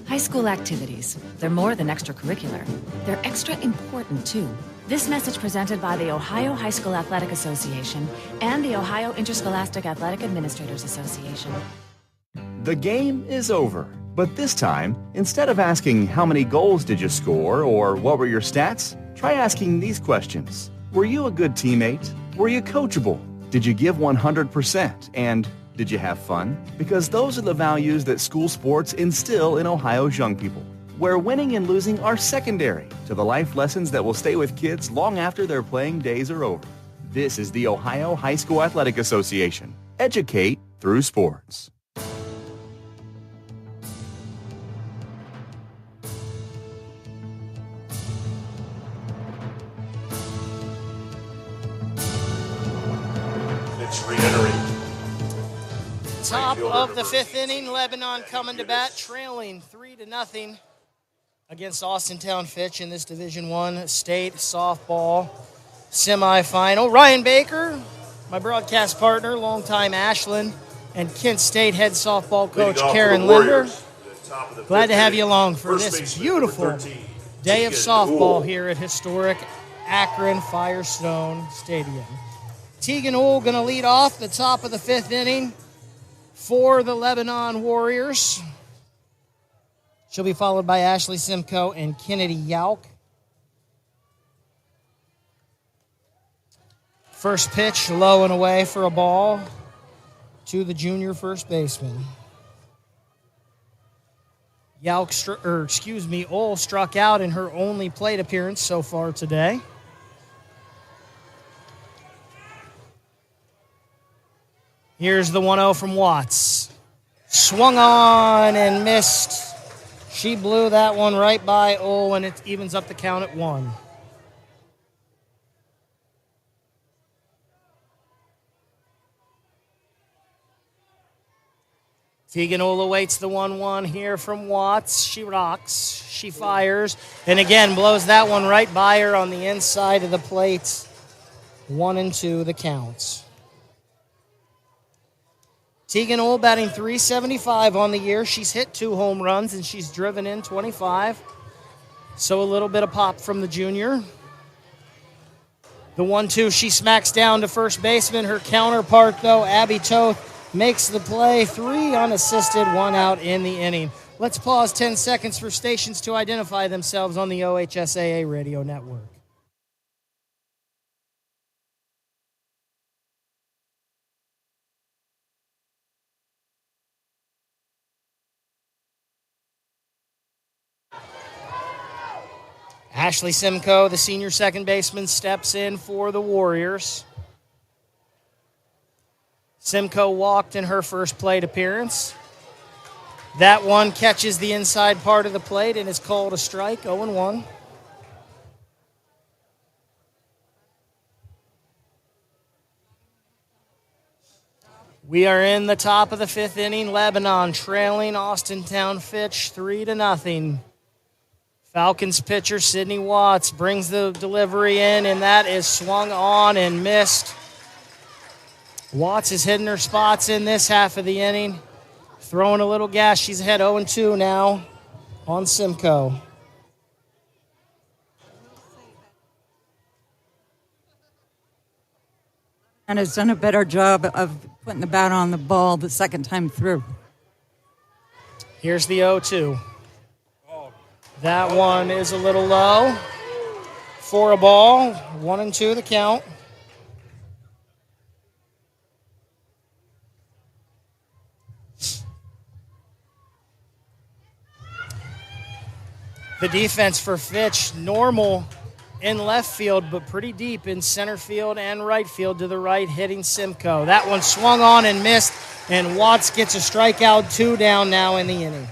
High school activities, they're more than extracurricular. They're extra important, too. This message presented by the Ohio High School Athletic Association and the Ohio Interscholastic Athletic Administrators Association. The game is over. But this time, instead of asking how many goals did you score or what were your stats, try asking these questions. Were you a good teammate? Were you coachable? Did you give 100%? And did you have fun? Because those are the values that school sports instill in Ohio's young people, where winning and losing are secondary to the life lessons that will stay with kids long after their playing days are over. This is the Ohio High School Athletic Association. Educate through sports. Top of the 5th inning, Lebanon coming to bat, trailing 3-0 against Austintown Fitch in this Division I state softball semifinal. Ryan Baker, my broadcast partner, longtime Ashland and Kent State head softball coach Karen Linder. Glad to have you along for this beautiful day of softball here at historic Akron Firestone Stadium. Tegan Uhl going to lead off the top of the 5th inning for the Lebanon Warriors. She'll be followed by Ashley Simcoe and Kennedy Yauk. First pitch, low and away for a ball to the junior first baseman. Uhl struck out in her only plate appearance so far today. Here's the 1-0 from Watts. Swung on and missed. She blew that one right by Uhl, and it evens up the count at 1. Tegan Uhl awaits the 1-1 here from Watts. She rocks. She fires. And again, blows that one right by her on the inside of the plate. 1-2 the counts. Tegan Uhl batting .375 on the year. She's hit 2 home runs, and she's driven in 25. So a little bit of pop from the junior. The 1-2, she smacks down to first baseman. Her counterpart, though, Abby Toth, makes the play. 3 unassisted, 1 out in the inning. Let's pause 10 seconds for stations to identify themselves on the OHSAA radio network. Ashley Simcoe, the senior second baseman, steps in for the Warriors. Simcoe walked in her first plate appearance. That one catches the inside part of the plate and is called a strike, 0-1. We are in the top of the 5th inning. Lebanon trailing Austintown Fitch 3-0. Falcons pitcher Sydney Watts brings the delivery in, and that is swung on and missed. Watts is hitting her spots in this half of the inning. Throwing a little gas. She's ahead 0-2 now on Simcoe. And has done a better job of putting the bat on the ball the second time through. Here's the 0-2. That one is a little low for a ball. 1-2 the count. The defense for Fitch, normal in left field, but pretty deep in center field and right field to the right, hitting Simcoe. That one swung on and missed, and Watts gets a strikeout, 2 down now in the inning.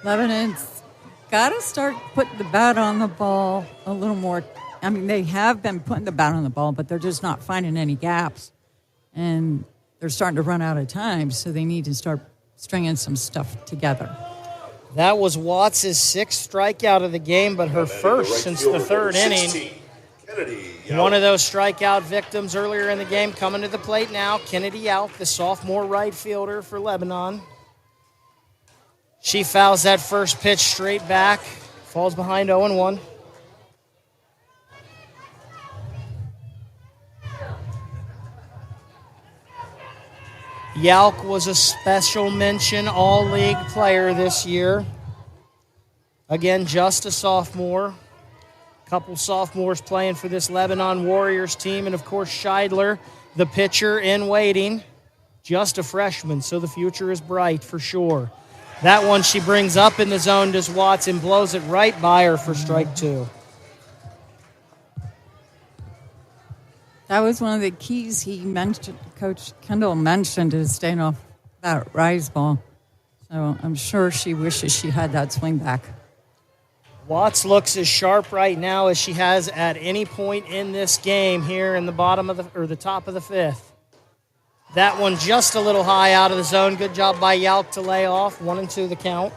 Lebanon's got to start putting the bat on the ball a little more. I mean, they have been putting the bat on the ball, but they're just not finding any gaps. And they're starting to run out of time, so they need to start stringing some stuff together. That was Watts' 6th strikeout of the game, but her first since the 3rd inning. One of those strikeout victims earlier in the game coming to the plate now. Kennedy Yauk, the sophomore right fielder for Lebanon. She fouls that first pitch straight back, falls behind 0-1. Yauk was a special mention all-league player this year. Again, just a sophomore. A couple sophomores playing for this Lebanon Warriors team. And, of course, Scheidler, the pitcher in waiting, just a freshman, so the future is bright for sure. That one she brings up in the zone, does Watts, and blows it right by her for strike 2. That was one of the keys he mentioned, Coach Kendall mentioned, is staying off that rise ball. So I'm sure she wishes she had that swing back. Watts looks as sharp right now as she has at any point in this game here in the bottom of the top of the 5th. That one just a little high out of the zone. Good job by Yauk to lay off. 1-2 the count.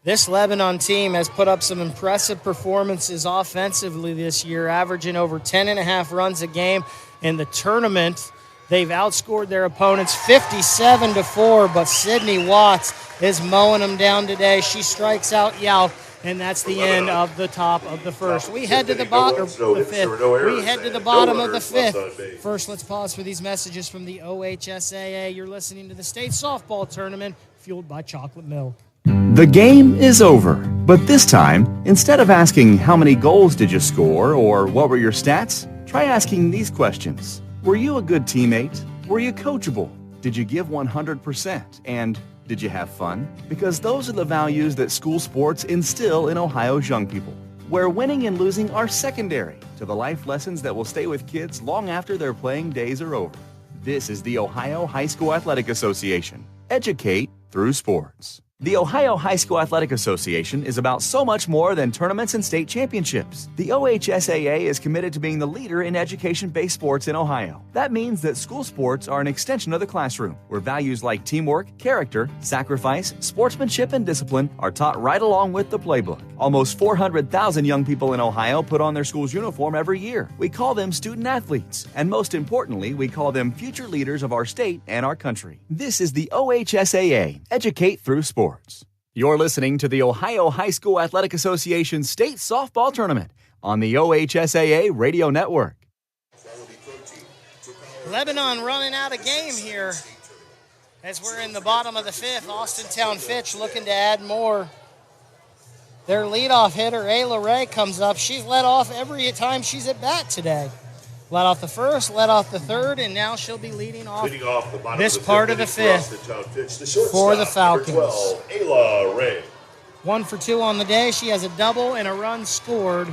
This Lebanon team has put up some impressive performances offensively this year, averaging over 10.5 runs a game. In the tournament, They've outscored their opponents 57-4, but Sydney Watts is mowing them down today. She strikes out Yao, and that's the end of the top of the first. We head to the bottom of the fifth. We head to the bottom of the fifth. First, let's pause for these messages from the OHSAA. You're listening to the state softball tournament fueled by chocolate milk. The game is over, but this time, instead of asking how many goals did you score or what were your stats, try asking these questions. Were you a good teammate? Were you coachable? Did you give 100%? And did you have fun? Because those are the values that school sports instill in Ohio's young people, where winning and losing are secondary to the life lessons that will stay with kids long after their playing days are over. This is the Ohio High School Athletic Association. Educate through sports. The Ohio High School Athletic Association is about so much more than tournaments and state championships. The OHSAA is committed to being the leader in education-based sports in Ohio. That means that school sports are an extension of the classroom, where values like teamwork, character, sacrifice, sportsmanship, and discipline are taught right along with the playbook. Almost 400,000 young people in Ohio put on their school's uniform every year. We call them student athletes, and most importantly, we call them future leaders of our state and our country. This is the OHSAA, Educate Through Sports. You're listening to the Ohio High School Athletic Association State Softball Tournament on the OHSAA Radio Network. Lebanon running out of game here as we're in the bottom of the fifth. Austintown Fitch looking to add more. Their leadoff hitter, Ayla Ray, comes up. She's led off every time she's at bat today. Led off the first, led off the third, and now she'll be leading off this part of the fifth for the Falcons. 12, Ayla Ray. 1 for 2 on the day. She has a double and a run scored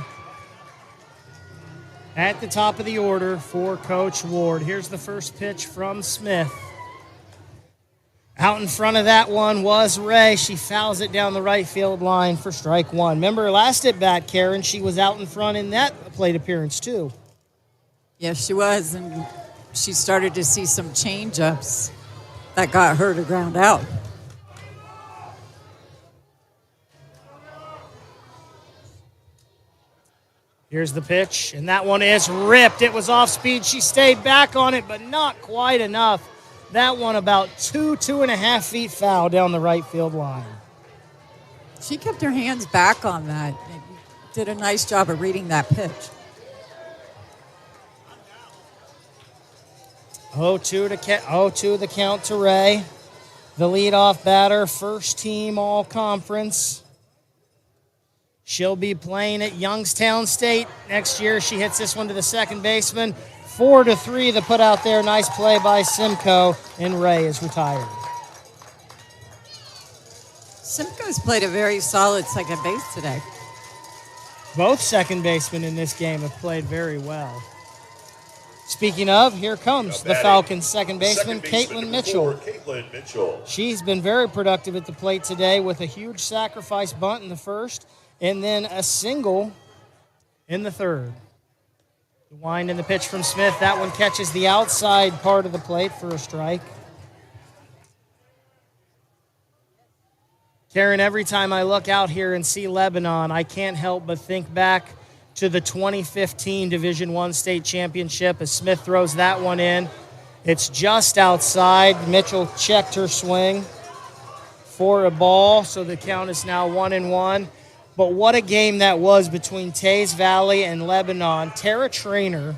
at the top of the order for Coach Ward. Here's the first pitch from Smith. Out in front of that one was Ray. She fouls it down the right field line for strike one. Remember last at bat, Karen, she was out in front in that plate appearance too. Yes, she was, and she started to see some change-ups that got her to ground out. Here's the pitch, and that one is ripped. It was off speed. She stayed back on it, but not quite enough. That one about 2.5 feet foul down the right field line. She kept her hands back on that and did a nice job of reading that pitch. 0-2 the count to Ray. The leadoff batter, first team all-conference. She'll be playing at Youngstown State next year. She hits this one to the second baseman. 4-3 the put out there. Nice play by Simcoe, and Ray is retired. Simcoe's played a very solid second base today. Both second basemen in this game have played very well. Speaking of, here comes the Falcons' second baseman, Caitlin Mitchell. She's been very productive at the plate today with a huge sacrifice bunt in the first and then a single in the third. The wind and the pitch from Smith. That one catches the outside part of the plate for a strike. Karen, every time I look out here and see Lebanon, I can't help but think back to the 2015 Division I State Championship as Smith throws that one in. It's just outside. Mitchell checked her swing for a ball, so the count is now 1-1. But what a game that was between Taze Valley and Lebanon. Tara Traynor,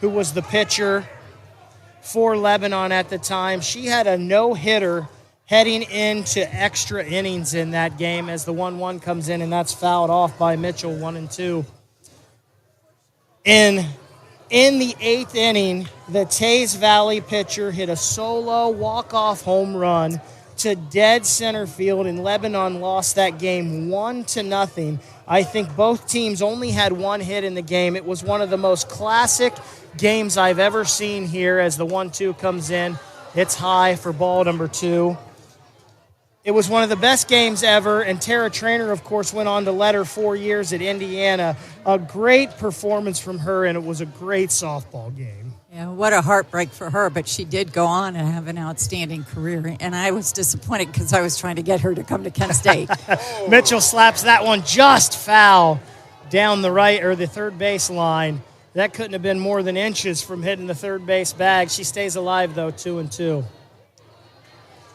who was the pitcher for Lebanon at the time, she had a no-hitter heading into extra innings in that game as the 1-1 comes in, and that's fouled off by Mitchell, 1-2. In the eighth inning, the Taze Valley pitcher hit a solo walk-off home run to dead center field, and Lebanon lost that game 1-0. I think both teams only had one hit in the game. It was one of the most classic games I've ever seen here as the 1-2 comes in. It's high for ball number 2. It was one of the best games ever, and Tara Traynor, of course, went on to let her 4 years at Indiana. A great performance from her, and it was a great softball game. Yeah, what a heartbreak for her, but she did go on and have an outstanding career, and I was disappointed because I was trying to get her to come to Kent State. Mitchell slaps that one just foul down the right or the third base line That couldn't have been more than inches from hitting the third base bag. She stays alive, though, 2-2.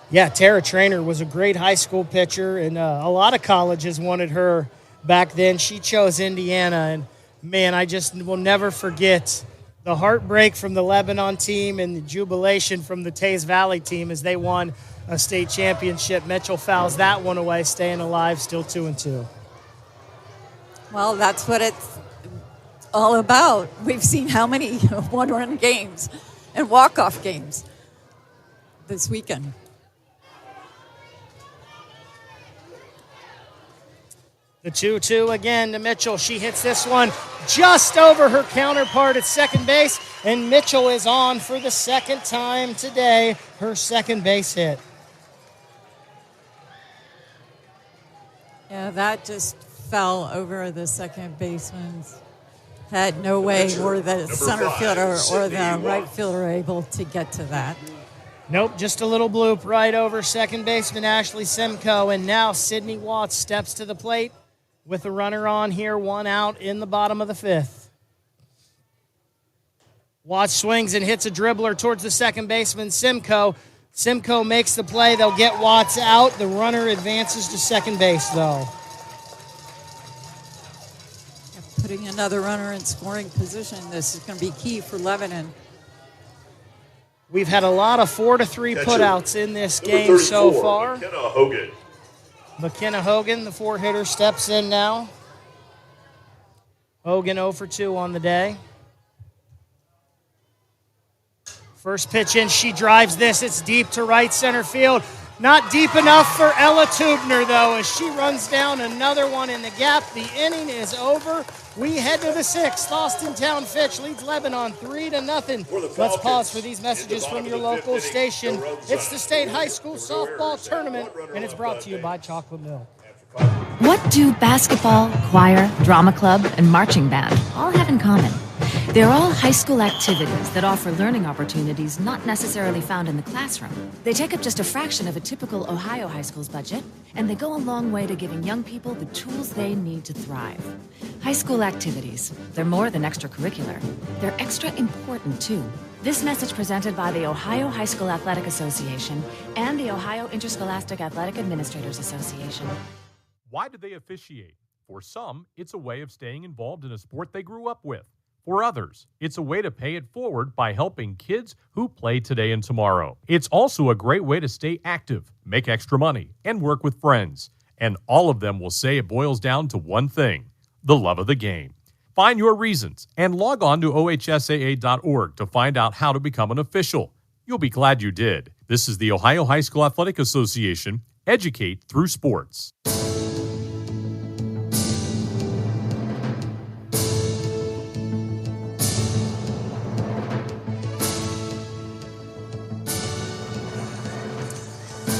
Yeah, Tara Traynor was a great high school pitcher, and a lot of colleges wanted her back then. She chose Indiana, and, man, I just will never forget the heartbreak from the Lebanon team and the jubilation from the Taze Valley team as they won a state championship. Mitchell fouls that one away, staying alive, still 2-2. Well, that's what it's all about. We've seen how many one-run games and walk-off games this weekend. The 2-2 again to Mitchell. She hits this one just over her counterpart at second base, and Mitchell is on for the second time today, her second base hit. Yeah, that just fell over the second baseman's head. No way were the center fielder or the right fielder able to get to that. Nope, just a little bloop right over second baseman Ashley Simcoe, and now Sydney Watts steps to the plate with a runner on here, one out in the bottom of the fifth. Watts swings and hits a dribbler towards the second baseman, Simcoe. Simcoe makes the play. They'll get Watts out. The runner advances to second base, though. Putting another runner in scoring position, this is going to be key for Lebanon. We've had a lot of 4-3 putouts in this game so far. McKenna Hogan. McKenna Hogan, the four-hitter, steps in now. Hogan 0 for 2 on the day. First pitch in, she drives this. It's deep to right center field. Not deep enough for Ella Tubner, though, as she runs down another one in the gap. The inning is over. We head to the sixth. Austintown Fitch leads Lebanon 3-0. Let's pause for these messages from your local station. It's the State High School Softball Tournament, and it's brought to you by Chocolate Milk. What do basketball, choir, drama club, and marching band all have in common? They're all high school activities that offer learning opportunities not necessarily found in the classroom. They take up just a fraction of a typical Ohio high school's budget, and they go a long way to giving young people the tools they need to thrive. High school activities, they're more than extracurricular. They're extra important, too. This message presented by the Ohio High School Athletic Association and the Ohio Interscholastic Athletic Administrators Association. Why do they officiate? For some, it's a way of staying involved in a sport they grew up with. For others, it's a way to pay it forward by helping kids who play today and tomorrow. It's also a great way to stay active, make extra money, and work with friends. And all of them will say it boils down to one thing: the love of the game. Find your reasons and log on to ohsaa.org to find out how to become an official. You'll be glad you did. This is the Ohio High School Athletic Association. Educate through sports.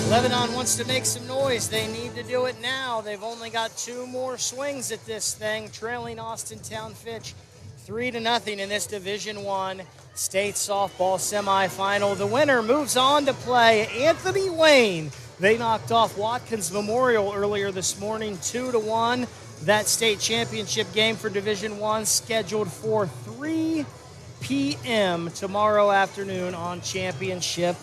Lebanon wants to make some noise. They need to do it now. They've only got 2 more swings at this thing, trailing Austintown Fitch 3-0 in this Division I state softball semifinal. The winner moves on to play Anthony Wayne. They knocked off Watkins Memorial earlier this morning, 2-1. That state championship game for Division I scheduled for 3 p.m. tomorrow afternoon on Championship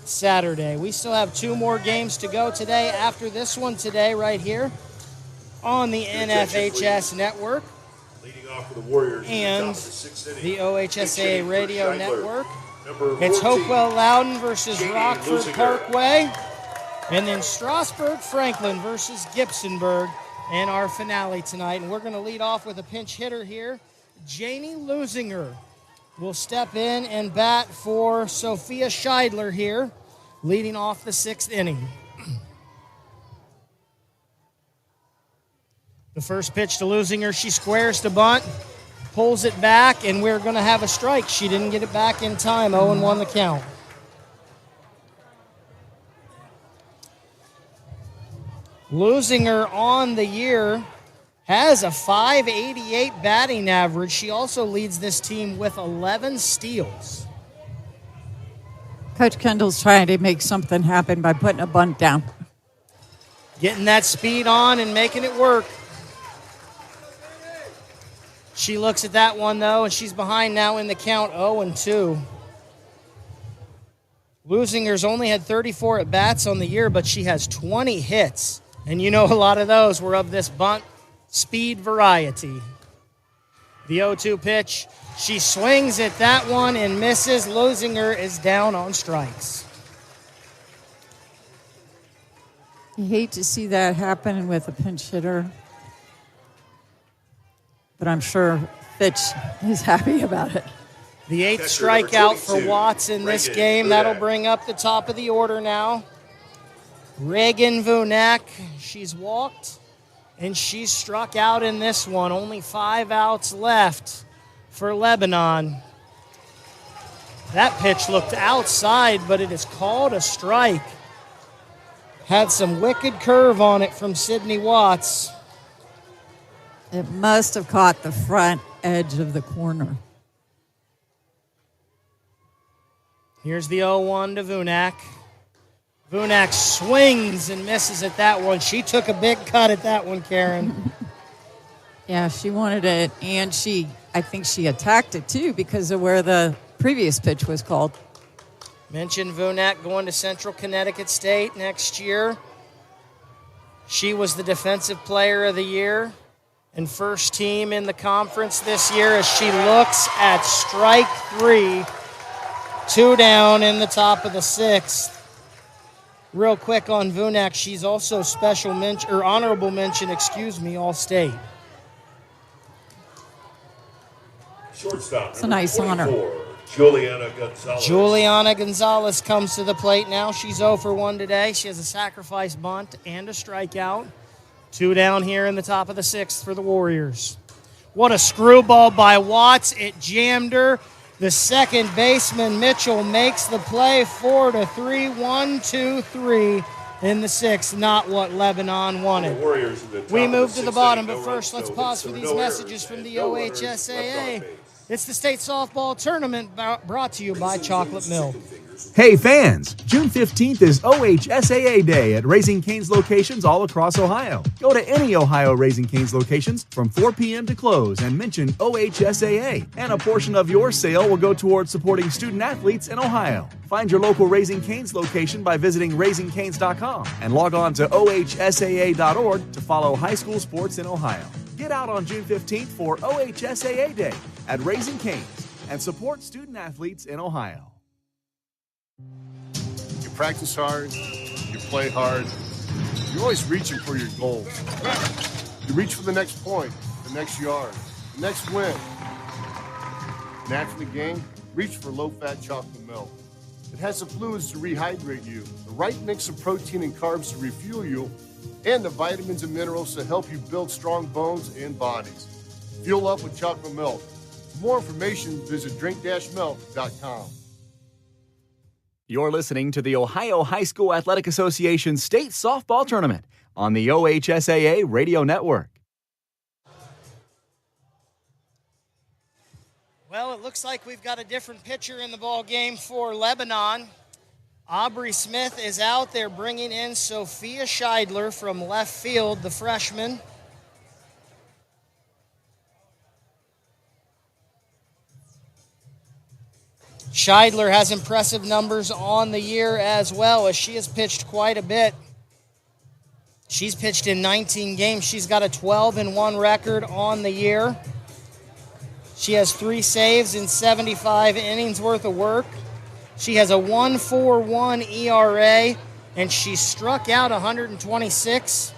Saturday. We still have 2 more games to go today after this one today right here on the NFHS network Leading off for the Warriors and the OHSA radio network. It's Hopewell Loudon versus Rockford Parkway, and then Strasburg Franklin versus Gibsonburg in our finale tonight. And we're going to lead off with a pinch hitter here. Janie Lusinger will step in and bat for Sophia Scheidler here, leading off the 6th inning. The first pitch to Lusinger, she squares to bunt, pulls it back, and we're going to have a strike. She didn't get it back in time, 0-1 the count. Lusinger on the year has a .588 batting average. She also leads this team with 11 steals. Coach Kendall's trying to make something happen by putting a bunt down. Getting that speed on and making it work. She looks at that one, though, and she's behind now in the count 0-2. Lusinger's only had 34 at-bats on the year, but she has 20 hits. And you know a lot of those were of this bunt speed variety. The 0-2 pitch, she swings at that one and misses. Lusinger is down on strikes. You hate to see that happen with a pinch hitter, but I'm sure Fitch is happy about it. The 8th strikeout for Watts in this game. That'll bring up the top of the order now. Reagan Vunak, she's walked, and she's struck out in this one. Only 5 outs left for Lebanon. That pitch looked outside, but it is called a strike. Had some wicked curve on it from Sydney Watts. It must have caught the front edge of the corner. Here's the 0-1 to Vunak. Vunak swings and misses at that one. She took a big cut at that one, Karen. Yeah, she wanted it, and I think she attacked it too because of where the previous pitch was called. Mentioned Vunak going to Central Connecticut State next year. She was the Defensive Player of the Year and first team in the conference this year as she looks at strike 3. 2 down in the top of the 6th. Real quick on Vunak, she's also honorable mention, All-State. Shortstop. It's a nice honor. Juliana Gonzalez comes to the plate now. She's 0 for 1 today. She has a sacrifice bunt and a strikeout. 2 down here in the top of the 6th for the Warriors. What a screwball by Watts. It jammed her. The second baseman, Mitchell, makes the play 4-3, 1-2-3 in the 6th. Not what Lebanon wanted. We move to the bottom, but first let's pause for these messages from the OHSAA. It's the state softball tournament brought to you by Chocolate Mill. Hey fans, June 15th is OHSAA Day at Raising Cane's locations all across Ohio. Go to any Ohio Raising Cane's locations from 4 p.m. to close and mention OHSAA, and a portion of your sale will go towards supporting student athletes in Ohio. Find your local Raising Cane's location by visiting raisingcanes.com and log on to ohsaa.org to follow high school sports in Ohio. Get out on June 15th for OHSAA Day at Raising Cane's and support student athletes in Ohio. You practice hard, you play hard, you're always reaching for your goals. You reach for the next point, the next yard, the next win. And after the game, reach for low-fat chocolate milk. It has the fluids to rehydrate you, the right mix of protein and carbs to refuel you, and the vitamins and minerals to help you build strong bones and bodies. Fuel up with chocolate milk. For more information, visit drink-milk.com. You're listening to the Ohio High School Athletic Association State Softball Tournament on the OHSAA Radio Network. Well, it looks like we've got a different pitcher in the ball game for Lebanon. Aubrey Smith is out there bringing in Sophia Scheidler from left field, the freshman. Scheidler has impressive numbers on the year as well, as she has pitched quite a bit. She's pitched in 19 games. She's got a 12-1 record on the year. She has 3 saves in 75 innings worth of work. She has a 1.41 ERA, and she struck out 126,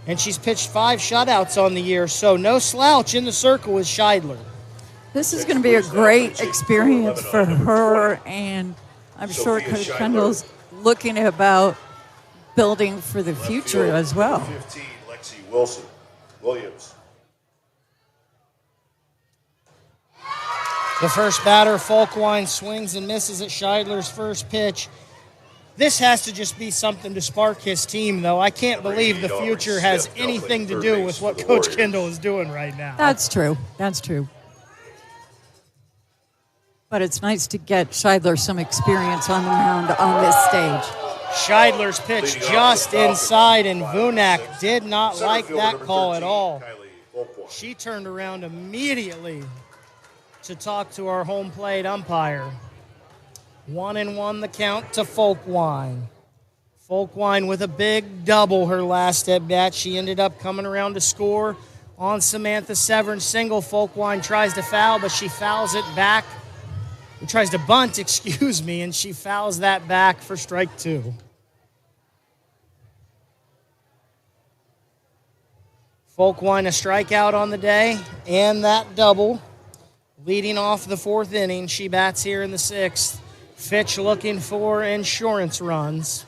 and she's pitched 5 shutouts on the year, so no slouch in the circle with Scheidler. This is going to be a great experience for her, and I'm sure Coach Kendall's looking about building for the future as well. 15, Lexi Williams. The first batter, Folkwine, swings and misses at Scheidler's first pitch. This has to just be something to spark his team, though. I can't believe the future has anything to do with what Coach Kendall is doing right now. That's true. That's true. But it's nice to get Scheidler some experience on the mound on this stage. Scheidler's pitch just inside, and Vunak did not like that call at all. Folkwine. She turned around immediately to talk to our home plate umpire. 1-1 the count to Folkwine. Folkwine with a big double her last at bat. She ended up coming around to score on Samantha Severn's single. Folkwine tries to foul, but she fouls it back. Tries to bunt, and she fouls that back for strike 2. Folkwine a strikeout on the day and that double. Leading off the 4th inning, she bats here in the 6th. Fitch looking for insurance runs.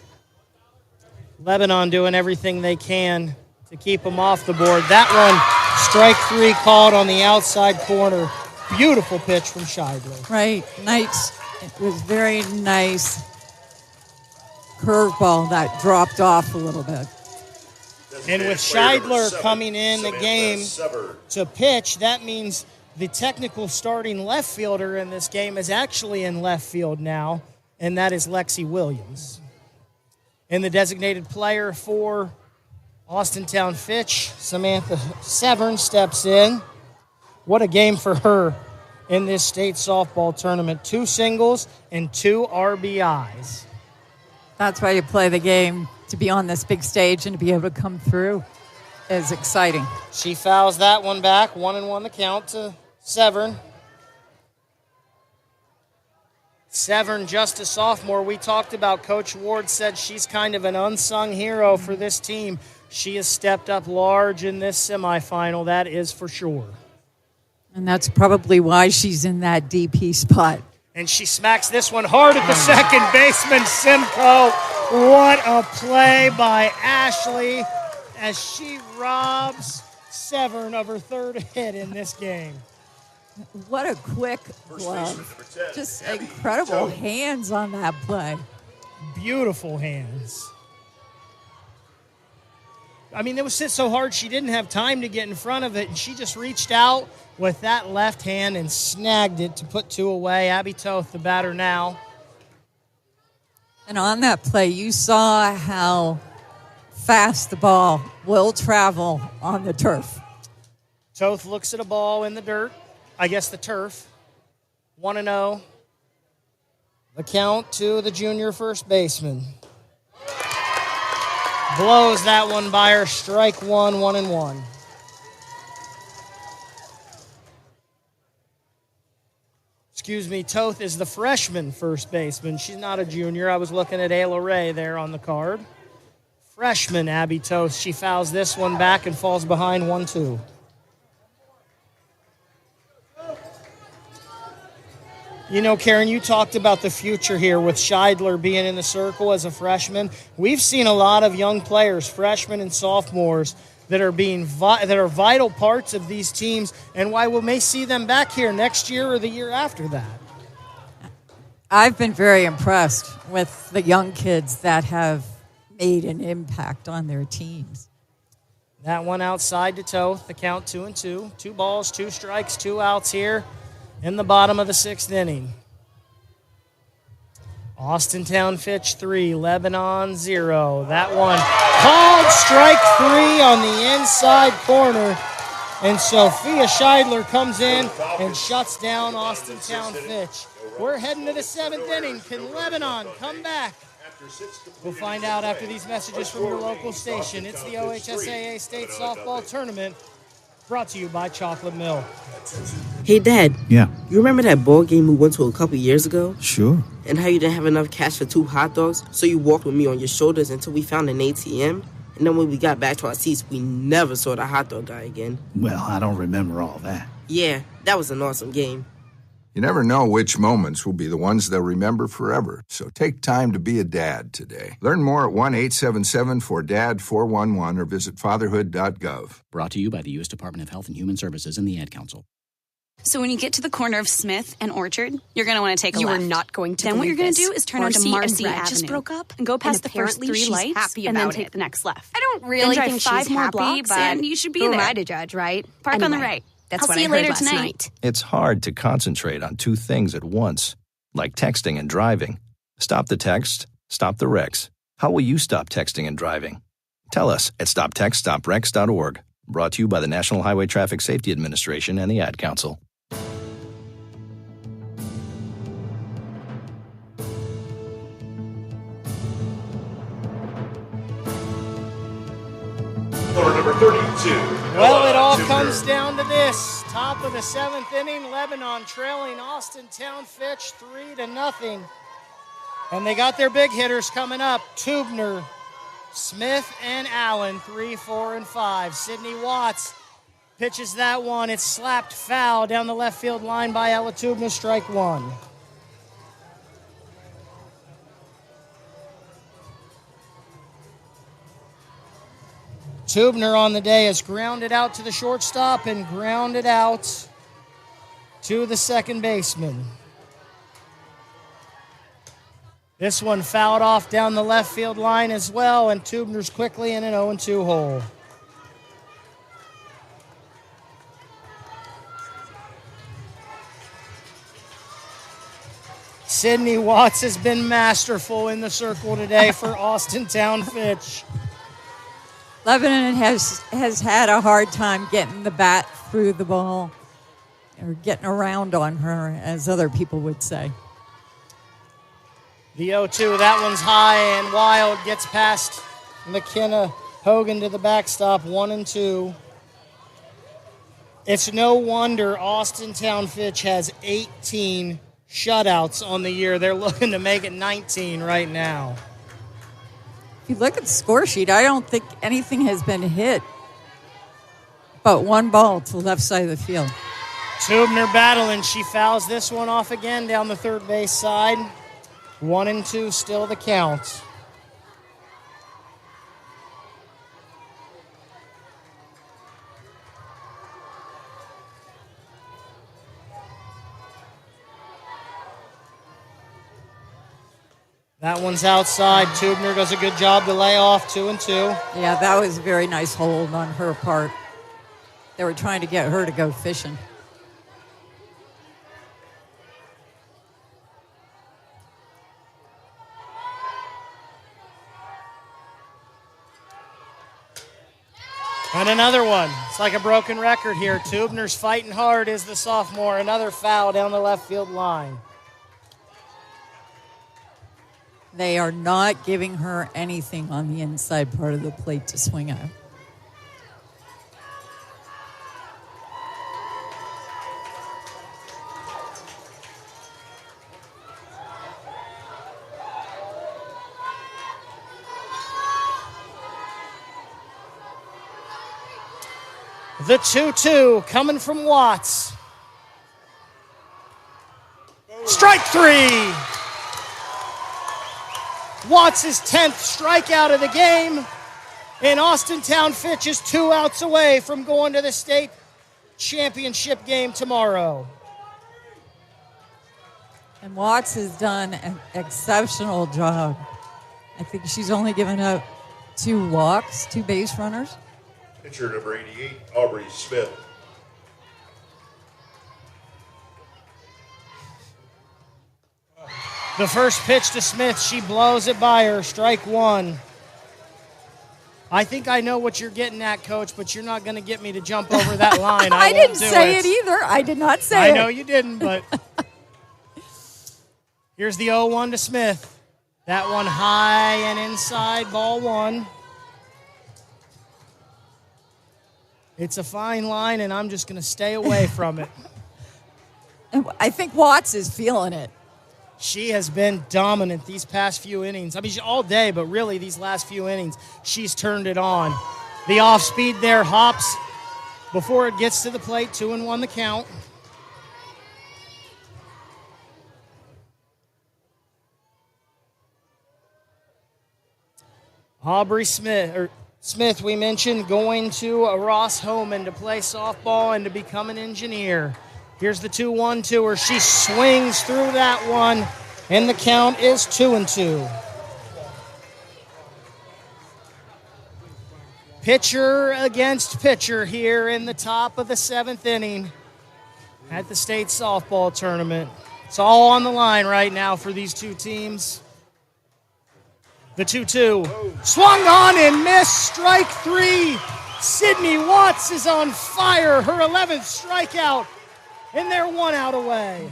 Lebanon doing everything they can to keep them off the board. That one, strike 3 called on the outside corner. Beautiful pitch from Scheidler. Right, nice. It was very nice curveball that dropped off a little bit. And with Scheidler coming in the game to pitch, that means the technical starting left fielder in this game is actually in left field now, and that is Lexi Williams. And the designated player for Austintown Fitch, Samantha Severn, steps in. What a game for her in this state softball tournament. 2 singles and 2 RBIs. That's why you play the game, to be on this big stage and to be able to come through is exciting. She fouls that one back. 1-1 the count to Severn. Severn, just a sophomore. We talked about Coach Ward said she's kind of an unsung hero for this team. She has stepped up large in this semifinal, that is for sure. And that's probably why she's in that DP spot. And she smacks this one hard at the second baseman, Simcoe. What a play by Ashley as she robs Severn of her 3rd hit in this game. What a quick glove. Just incredible hands on that play. Beautiful hands. I mean, it was hit so hard she didn't have time to get in front of it, and she just reached out with that left hand and snagged it to put 2 away. Abby Toth, the batter now. And on that play, you saw how fast the ball will travel on the turf. Toth looks at a ball in the dirt, I guess the turf. 1-0. The count to the junior first baseman. Blows that one by her. Strike 1, 1-1. Excuse me, Toth is the freshman first baseman. She's not a junior. I was looking at Ayla Ray there on the card. Freshman Abby Toth. She fouls this one back and falls behind 1-2. You know, Karen, you talked about the future here with Scheidler being in the circle as a freshman. We've seen a lot of young players, freshmen and sophomores, that are vital parts of these teams, and why we may see them back here next year or the year after that. I've been very impressed with the young kids that have made an impact on their teams. That one outside to Toth, the count 2-2. 2 balls, 2 strikes, 2 outs here in the bottom of the 6th inning. Austintown Fitch 3, Lebanon 0. That one called strike 3 on the inside corner. And Sophia Scheidler comes in and shuts down Austintown Fitch. We're heading to the 7th inning. Can Lebanon come back? We'll find out after these messages from your local station. It's the OHSAA State Softball Tournament, brought to you by Chocolate Mill. Hey, Dad. Yeah. You remember that ball game we went to a couple years ago? Sure. And how you didn't have enough cash for 2 hot dogs, so you walked with me on your shoulders until we found an ATM? And then when we got back to our seats, we never saw the hot dog guy again. Well, I don't remember all that. Yeah, that was an awesome game. You never know which moments will be the ones they'll remember forever, so take time to be a dad today. Learn more at 1-877-4DAD-411 or visit fatherhood.gov. Brought to you by the U.S. Department of Health and Human Services and the Ad Council. So when you get to the corner of Smith and Orchard, you're going to want to take a You left. are not going to Then what you're believe going to this. do is turn Marcy onto Marcy and Brett Avenue. just broke up, and go past the first apparently 3 she's lights happy and then about take it. the next left. I don't really then drive think 5 she's more happy, blocks but and you should be who there. am I to judge, right? Park on the Anyway, right. That's I'll what see I you heard later last tonight. night. It's hard to concentrate on 2 things at once, like texting and driving. Stop the text, stop the wrecks. How will you stop texting and driving? Tell us at stoptextstoprex.org. Brought to you by the National Highway Traffic Safety Administration and the Ad Council. Number 32. Well, it all comes down to this. Top of the 7th inning, Lebanon trailing Austintown Fitch 3-0. And they got their big hitters coming up. Tubner, Smith, and Allen, 3, 4, and 5. Sydney Watts pitches that one. It's slapped foul down the left field line by Ella Tubner, strike one. Tubner on the day is grounded out to the shortstop and grounded out to the second baseman. This one fouled off down the left field line as well, and Tubner's quickly in an 0-2 hole. Sydney Watts has been masterful in the circle today for Austintown Fitch. Lebanon has had a hard time getting the bat through the ball, or getting around on her, as other people would say. The 0-2, that one's high and wild, gets past McKenna Hogan to the backstop, 1-2. It's no wonder Austintown Fitch has 18 shutouts on the year. They're looking to make it 19 right now. If you look at the score sheet, I don't think anything has been hit but one ball to the left side of the field. Tubner battling. She fouls this one off again down the third base side. 1-2 still the count. That one's outside. Tubner does a good job to lay off 2-2. Yeah, that was a very nice hold on her part. They were trying to get her to go fishing. And another one. It's like a broken record here. Tubner's fighting hard as the sophomore. Another foul down the left field line. They are not giving her anything on the inside part of the plate to swing at. The 2-2 coming from Watts. Strike three. Watts' 10th strikeout of the game. And Austintown Fitch is 2 outs away from going to the state championship game tomorrow. And Watts has done an exceptional job. I think she's only given up 2 walks, 2 base runners. Pitcher number 88, Aubrey Smith. The first pitch to Smith, she blows it by her. Strike one. I think I know what you're getting at, Coach, but you're not going to get me to jump over that line. I didn't say it either. I did not say it. I know you didn't, but here's the 0-1 to Smith. That one high and inside, ball one. It's a fine line, and I'm just going to stay away from it. I think Watts is feeling it. She has been dominant these past few innings. I mean, all day, but really these last few innings, she's turned it on. The off speed there hops before it gets to the plate. 2-1 the count. Aubrey Smith, we mentioned, going to Ross Homan to play softball and to become an engineer. Here's the 2-1 to her. She swings through that one, and the count is 2-2. Pitcher against pitcher here in the top of the 7th inning at the state softball tournament. It's all on the line right now for these two teams. The 2-2. Swung on and missed. Strike three. Sydney Watts is on fire. Her 11th strikeout, and they're 1 out away.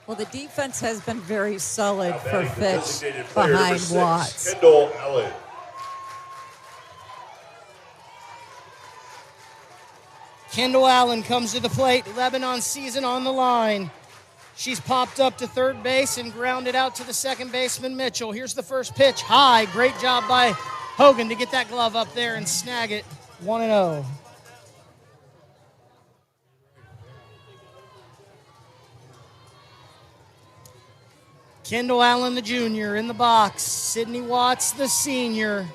Well, the defense has been very solid for Batting the Fitch designated player, number behind 6, Watts. Kendall Allen. Kendall Allen comes to the plate. Lebanon season on the line. She's popped up to third base and grounded out to the second baseman, Mitchell. Here's the first pitch. High. Great job by Hogan to get that glove up there and snag it. 1-0. Kendall Allen, the junior, in the box. Sydney Watts, the senior,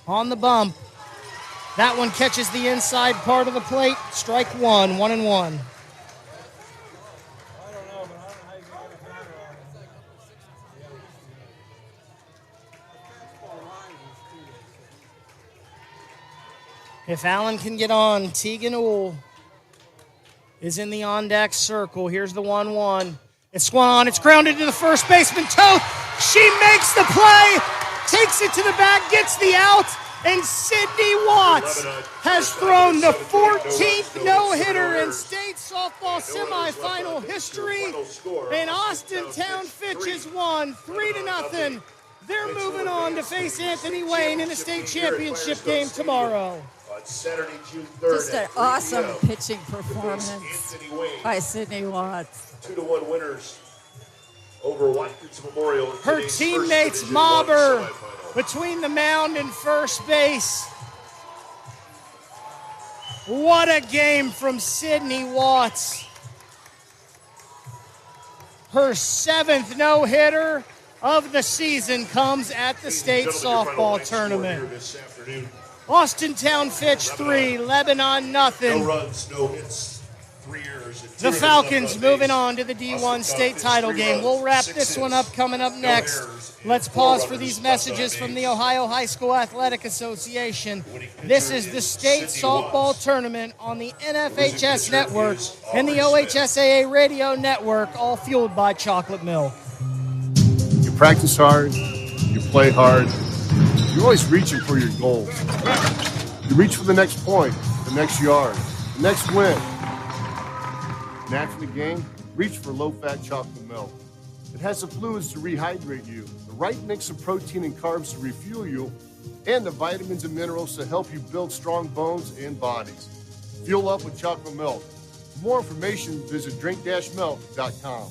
on the bump. That one catches the inside part of the plate. Strike one, 1-1. If Allen can get on, Tegan Uhl is in the on-deck circle. Here's the 1-1. It's swung on. It's grounded to the first baseman, Toth. She makes the play, takes it to the back, gets the out, and Sydney Watts has thrown the 14th no-hitter in state softball semifinal history. And Austintown Fitch has won 3-0. They're moving on to face Anthony Wayne in the state championship game tomorrow. On Saturday, June 3rd. Just an awesome pitching performance by Sydney Watts. 2-1 winners over Watkins Memorial. Her teammates mob her between the mound and first base. What a game from Sydney Watts. Her 7th no-hitter of the season comes at the state softball tournament. Austintown Fitch 3, Lebanon nothing. No runs, no hits, 3 years. The Falcons moving on to the D1 state title game. We'll wrap this one up coming up next. Let's pause for these messages from the Ohio High School Athletic Association. This is the state softball tournament on the NFHS network and the OHSAA radio network, all fueled by Chocolate Milk. You practice hard, you play hard. You're always reaching for your goals. You reach for the next point, the next yard, the next win. And after the game, reach for low-fat chocolate milk. It has the fluids to rehydrate you, the right mix of protein and carbs to refuel you, and the vitamins and minerals to help you build strong bones and bodies. Fuel up with chocolate milk. For more information, visit drink-milk.com.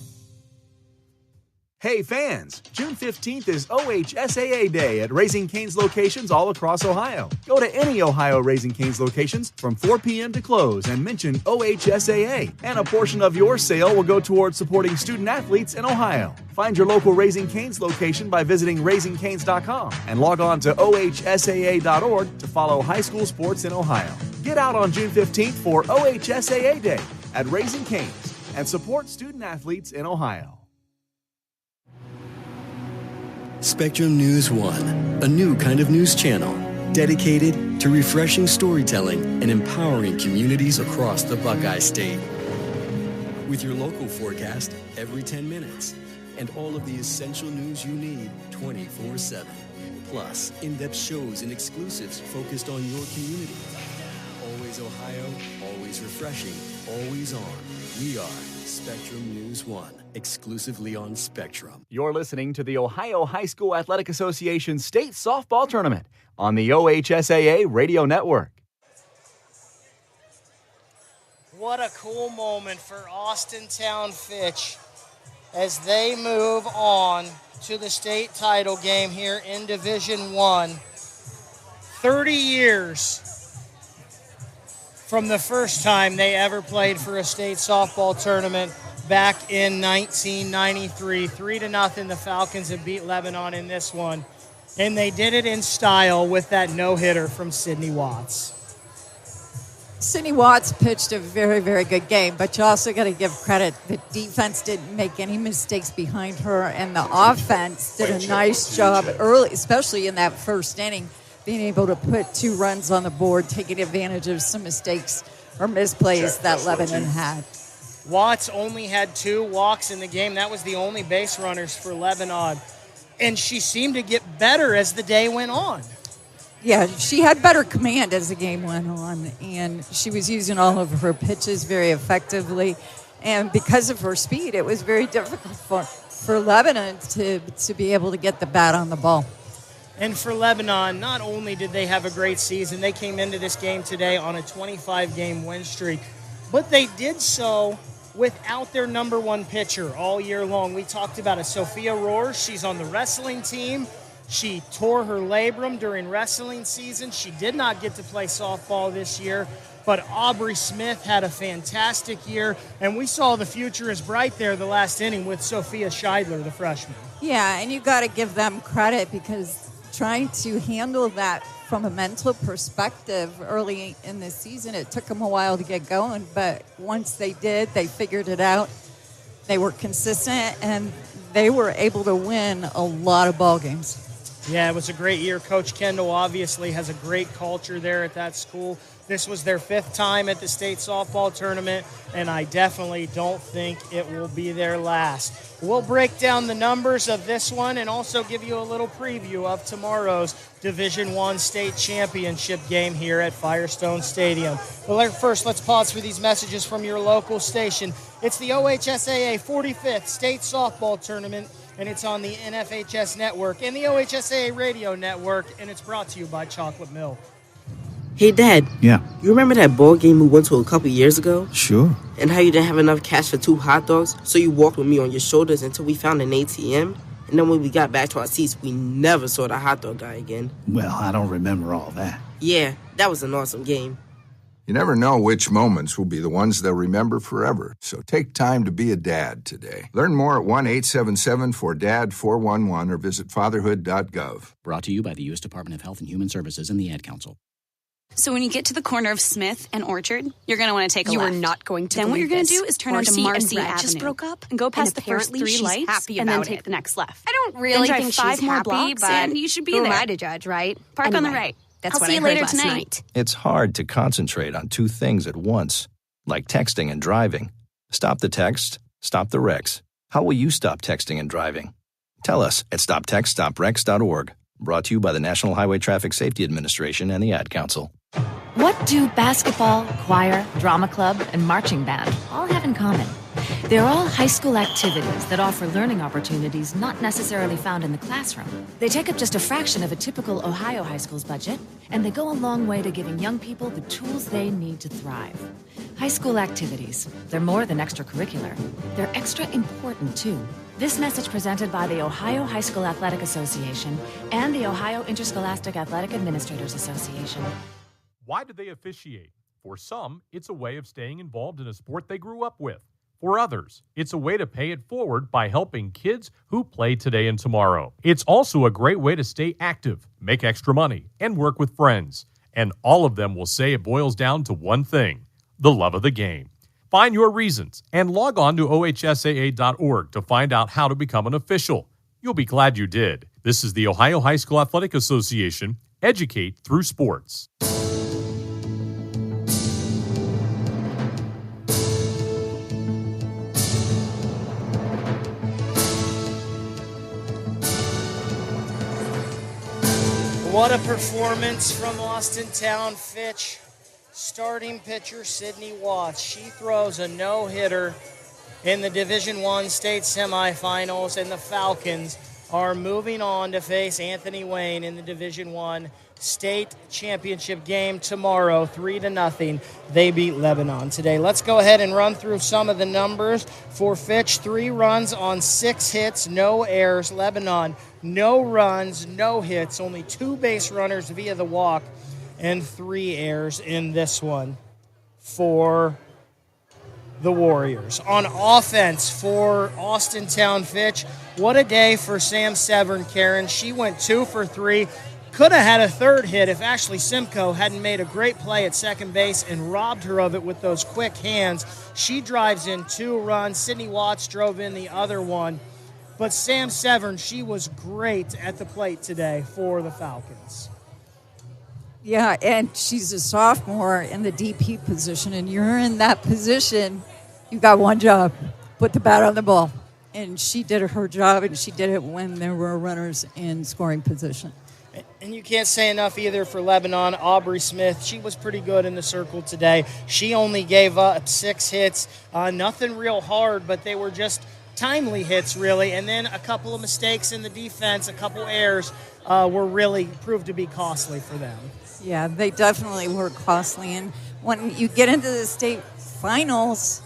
Hey fans, June 15th is OHSAA Day at Raising Cane's locations all across Ohio. Go to any Ohio Raising Cane's locations from 4 p.m. to close and mention OHSAA, and a portion of your sale will go towards supporting student athletes in Ohio. Find your local Raising Cane's location by visiting raisingcanes.com and log on to ohsaa.org to follow high school sports in Ohio. Get out on June 15th for OHSAA Day at Raising Cane's and support student athletes in Ohio. Spectrum News 1, a new kind of news channel dedicated to refreshing storytelling and empowering communities across the Buckeye State. With your local forecast every 10 minutes and all of the essential news you need 24/7. Plus, in-depth shows and exclusives focused on your community. Always Ohio, always refreshing, always on. We are Spectrum News 1, exclusively on Spectrum. You're listening to the Ohio High School Athletic Association State Softball Tournament on the OHSAA Radio Network. What a cool moment for Austintown Fitch as they move on to the state title game here in Division I. 30 years from the first time they ever played for a state softball tournament back in 1993. 3-0, the Falcons have beat Lebanon in this one. And they did it in style with that no-hitter from Sydney Watts. Sydney Watts pitched a very, very good game, but you also got to give credit. The defense didn't make any mistakes behind her, and the offense did a nice job early, especially in that first inning, being able to put 2 runs on the board, taking advantage of some mistakes or misplays that Lebanon had. Watts only had 2 walks in the game. That was the only base runners for Lebanon. And she seemed to get better as the day went on. Yeah, she had better command as the game went on, and she was using all of her pitches very effectively. And because of her speed, it was very difficult for Lebanon to be able to get the bat on the ball. And for Lebanon, not only did they have a great season, they came into this game today on a 25-game win streak, but they did so without their number 1 pitcher all year long. We talked about it. Sophia Rohr, she's on the wrestling team. She tore her labrum during wrestling season. She did not get to play softball this year, but Aubrey Smith had a fantastic year, and we saw the future is bright there the last inning with Sophia Scheidler, the freshman. Yeah, and you got to give them credit because trying to handle that from a mental perspective early in the season, it took them a while to get going, but once they did, they figured it out. They were consistent, and they were able to win a lot of ball games. Yeah, it was a great year. Coach Kendall obviously has a great culture there at that school. This was their 5th time at the state softball tournament, and I definitely don't think it will be their last. We'll break down the numbers of this one and also give you a little preview of tomorrow's Division I state championship game here at Firestone Stadium. But first, let's pause for these messages from your local station. It's the OHSAA 45th State Softball Tournament, and it's on the NFHS Network and the OHSAA Radio Network, and it's brought to you by Chocolate Milk. Hey, Dad. Yeah. You remember that ball game we went to a couple years ago? Sure. And how you didn't have enough cash for 2 hot dogs, so you walked with me on your shoulders until we found an ATM? And then when we got back to our seats, we never saw the hot dog guy again. Well, I don't remember all that. Yeah, that was an awesome game. You never know which moments will be the ones they'll remember forever, so take time to be a dad today. Learn more at 1-877-4DAD-411 or visit fatherhood.gov. Brought to you by the U.S. Department of Health and Human Services and the Ad Council. So when you get to the corner of Smith and Orchard, you're going to want to take a left. You are not going to Then what you're going to do is turn onto Marcy and Brad Avenue. just broke up and go past the first 3 she's lights happy and then about take it. the next left. I don't really then drive think 5 she's more happy, blocks but and you should be who there. am I to judge, right? Park on the Anyway, right. That's I'll what see I you heard later last tonight. night. It's hard to concentrate on 2 things at once, like texting and driving. Stop the text, stop the wrecks. How will you stop texting and driving? Tell us at stoptextstoprex.org. Brought to you by the National Highway Traffic Safety Administration and the Ad Council. What do basketball, choir, drama club, and marching band all have in common? They're all high school activities that offer learning opportunities not necessarily found in the classroom. They take up just a fraction of a typical Ohio high school's budget, and they go a long way to giving young people the tools they need to thrive. High school activities, they're more than extracurricular. They're extra important, too. This message presented by the Ohio High School Athletic Association and the Ohio Interscholastic Athletic Administrators Association. Why do they officiate? For some, it's a way of staying involved in a sport they grew up with. For others, it's a way to pay it forward by helping kids who play today and tomorrow. It's also a great way to stay active, make extra money, and work with friends. And all of them will say it boils down to one thing: the love of the game. Find your reasons and log on to ohsaa.org to find out how to become an official. You'll be glad you did. This is the Ohio High School Athletic Association. Educate through sports. What a performance from Austintown Fitch. Starting pitcher Sydney Watts. She throws a no-hitter in the Division I state semifinals, and the Falcons are moving on to face Anthony Wayne in the Division I state championship game tomorrow, 3-0. They beat Lebanon today. Let's go ahead and run through some of the numbers for Fitch. 3 runs on 6 hits, no errors. Lebanon, no runs, no hits, only 2 base runners via the walk, and 3 errors in this one for the Warriors. On offense for Austintown Fitch, what a day for Sam Severn, Karen. She went 2 for 3. Could have had a third hit if Ashley Simcoe hadn't made a great play at second base and robbed her of it with those quick hands. She drives in 2 runs. Sydney Watts drove in the other one. But Sam Severn, she was great at the plate today for the Falcons. Yeah, and she's a sophomore in the DP position, and you're in that position You got one job. Put the bat on the ball. And she did her job, and she did it when there were runners in scoring position. And you can't say enough either for Lebanon. Aubrey Smith, she was pretty good in the circle today. She only gave up 6 hits. Nothing real hard, but they were just timely hits, really. And then a couple of mistakes in the defense, a couple errors were really proved to be costly for them. Yeah, they definitely were costly. And when you get into the state finals,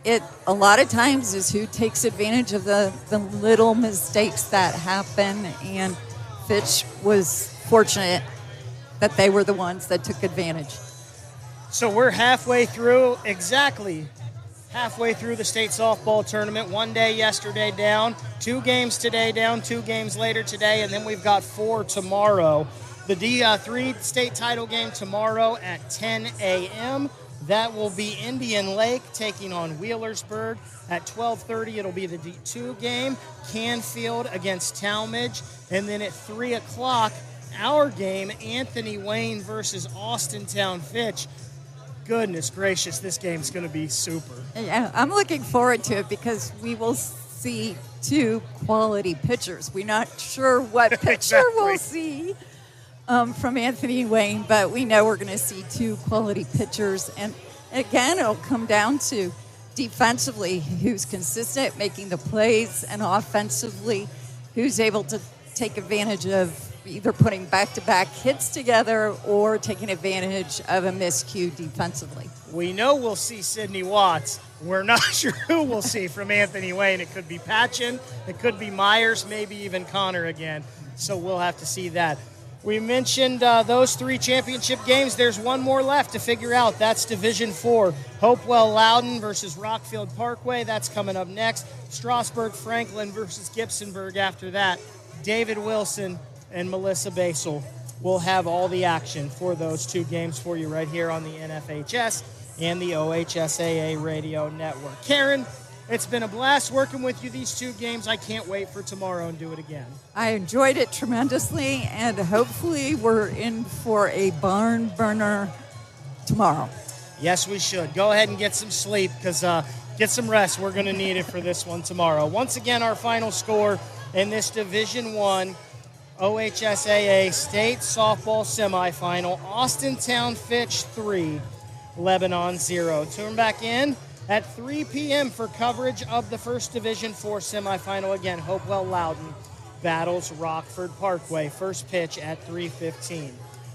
it a lot of times is who takes advantage of the little mistakes that happen. And Fitch was fortunate that they were the ones that took advantage. So we're exactly halfway through the state softball tournament. 1 day yesterday down, 2 games today down, 2 games later today, and then we've got 4 tomorrow. The D3 state title game tomorrow at 10 a.m. That will be Indian Lake taking on Wheelersburg. At 12:30, it'll be the D2 game, Canfield against Talmadge. And then at 3 o'clock, our game, Anthony Wayne versus Austintown Fitch. Goodness gracious, this game's going to be super. Yeah, I'm looking forward to it because we will see 2 quality pitchers. We're not sure what pitcher Exactly. we'll see from Anthony Wayne, but we know we're going to see 2 quality pitchers. And again, it'll come down to defensively who's consistent making the plays, and offensively who's able to take advantage of either putting back-to-back hits together or taking advantage of a miscue defensively. We know we'll see Sydney Watts. We're not sure who we'll see from Anthony Wayne. It could be Patchen, it could be Myers, maybe even Connor again. So we'll have to see that. We mentioned those 3 championship games. There's one more left to figure out. That's Division 4. Hopewell Loudon versus Rockfield Parkway. That's coming up next. Strasburg Franklin versus Gibsonburg after that. David Wilson and Melissa Basel will have all the action for those 2 games for you right here on the NFHS and the OHSAA Radio Network. Karen, it's been a blast working with you these 2 games. I can't wait for tomorrow and do it again. I enjoyed it tremendously, and hopefully we're in for a barn burner tomorrow. Yes, we should. Go ahead and get some sleep because get some rest. We're going to need it for this one tomorrow. Once again, our final score in this Division I OHSAA State Softball Semifinal, Austintown Fitch 3, Lebanon 0. Tune back in at 3 p.m. for coverage of the first Division 4 semifinal. Again, Hopewell Loudon battles Rockford Parkway. First pitch at 3:15.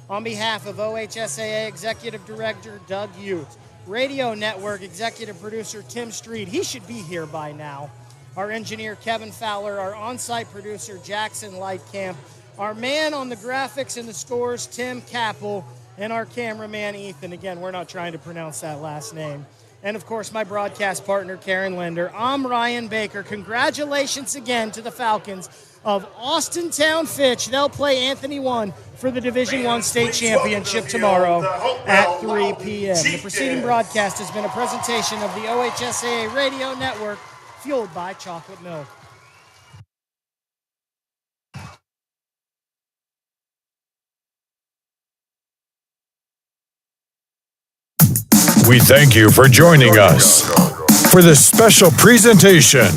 On behalf of OHSAA Executive Director Doug Ute, Radio Network Executive Producer Tim Street, he should be here by now, our engineer Kevin Fowler, our on-site producer Jackson Lightcamp, our man on the graphics and the scores Tim Capel, and our cameraman Ethan. Again, we're not trying to pronounce that last name. And, of course, my broadcast partner, Karen Linder. I'm Ryan Baker. Congratulations again to the Falcons of Austintown Fitch. They'll play Anthony 1 for the Division I State Championship tomorrow at 3 p.m. The preceding broadcast has been a presentation of the OHSAA Radio Network, fueled by chocolate milk. We thank you for joining us for this special presentation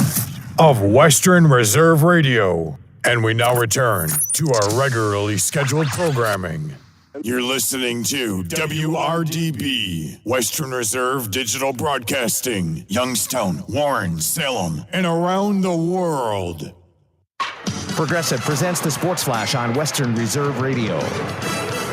of Western Reserve Radio. And we now return to our regularly scheduled programming. You're listening to WRDB, Western Reserve Digital Broadcasting, Youngstown, Warren, Salem, and around the world. Progressive presents the Sports Flash on Western Reserve Radio.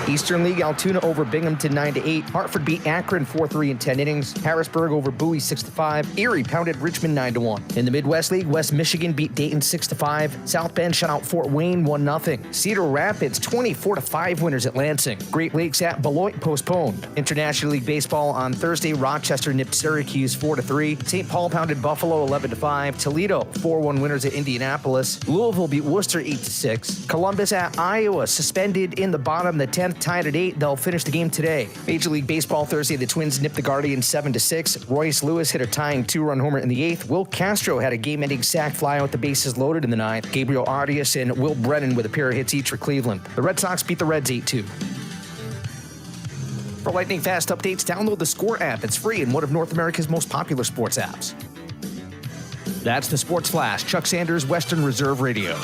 Eastern League, Altoona over Binghamton 9-8. Hartford beat Akron 4-3 in 10 innings. Harrisburg over Bowie 6-5. Erie pounded Richmond 9-1. In the Midwest League, West Michigan beat Dayton 6-5. South Bend shut out Fort Wayne 1-0. Cedar Rapids 24-5 winners at Lansing. Great Lakes at Beloit postponed. International League Baseball on Thursday, Rochester nipped Syracuse 4-3. St. Paul pounded Buffalo 11-5. Toledo 4-1 winners at Indianapolis. Louisville beat Worcester 8-6. Columbus at Iowa suspended in the bottom of the 10th. Tied at 8. They'll finish the game today. Major League Baseball Thursday, the Twins nipped the Guardians 7-6. Royce Lewis hit a tying 2-run homer in the 8th. Will Castro had a game-ending sac fly out the bases loaded in the 9th. Gabriel Arias and Will Brennan with a pair of hits each for Cleveland. The Red Sox beat the Reds 8-2. For lightning fast updates, download the Score app. It's free and one of North America's most popular sports apps. That's the Sports Flash. Chuck Sanders, Western Reserve Radio.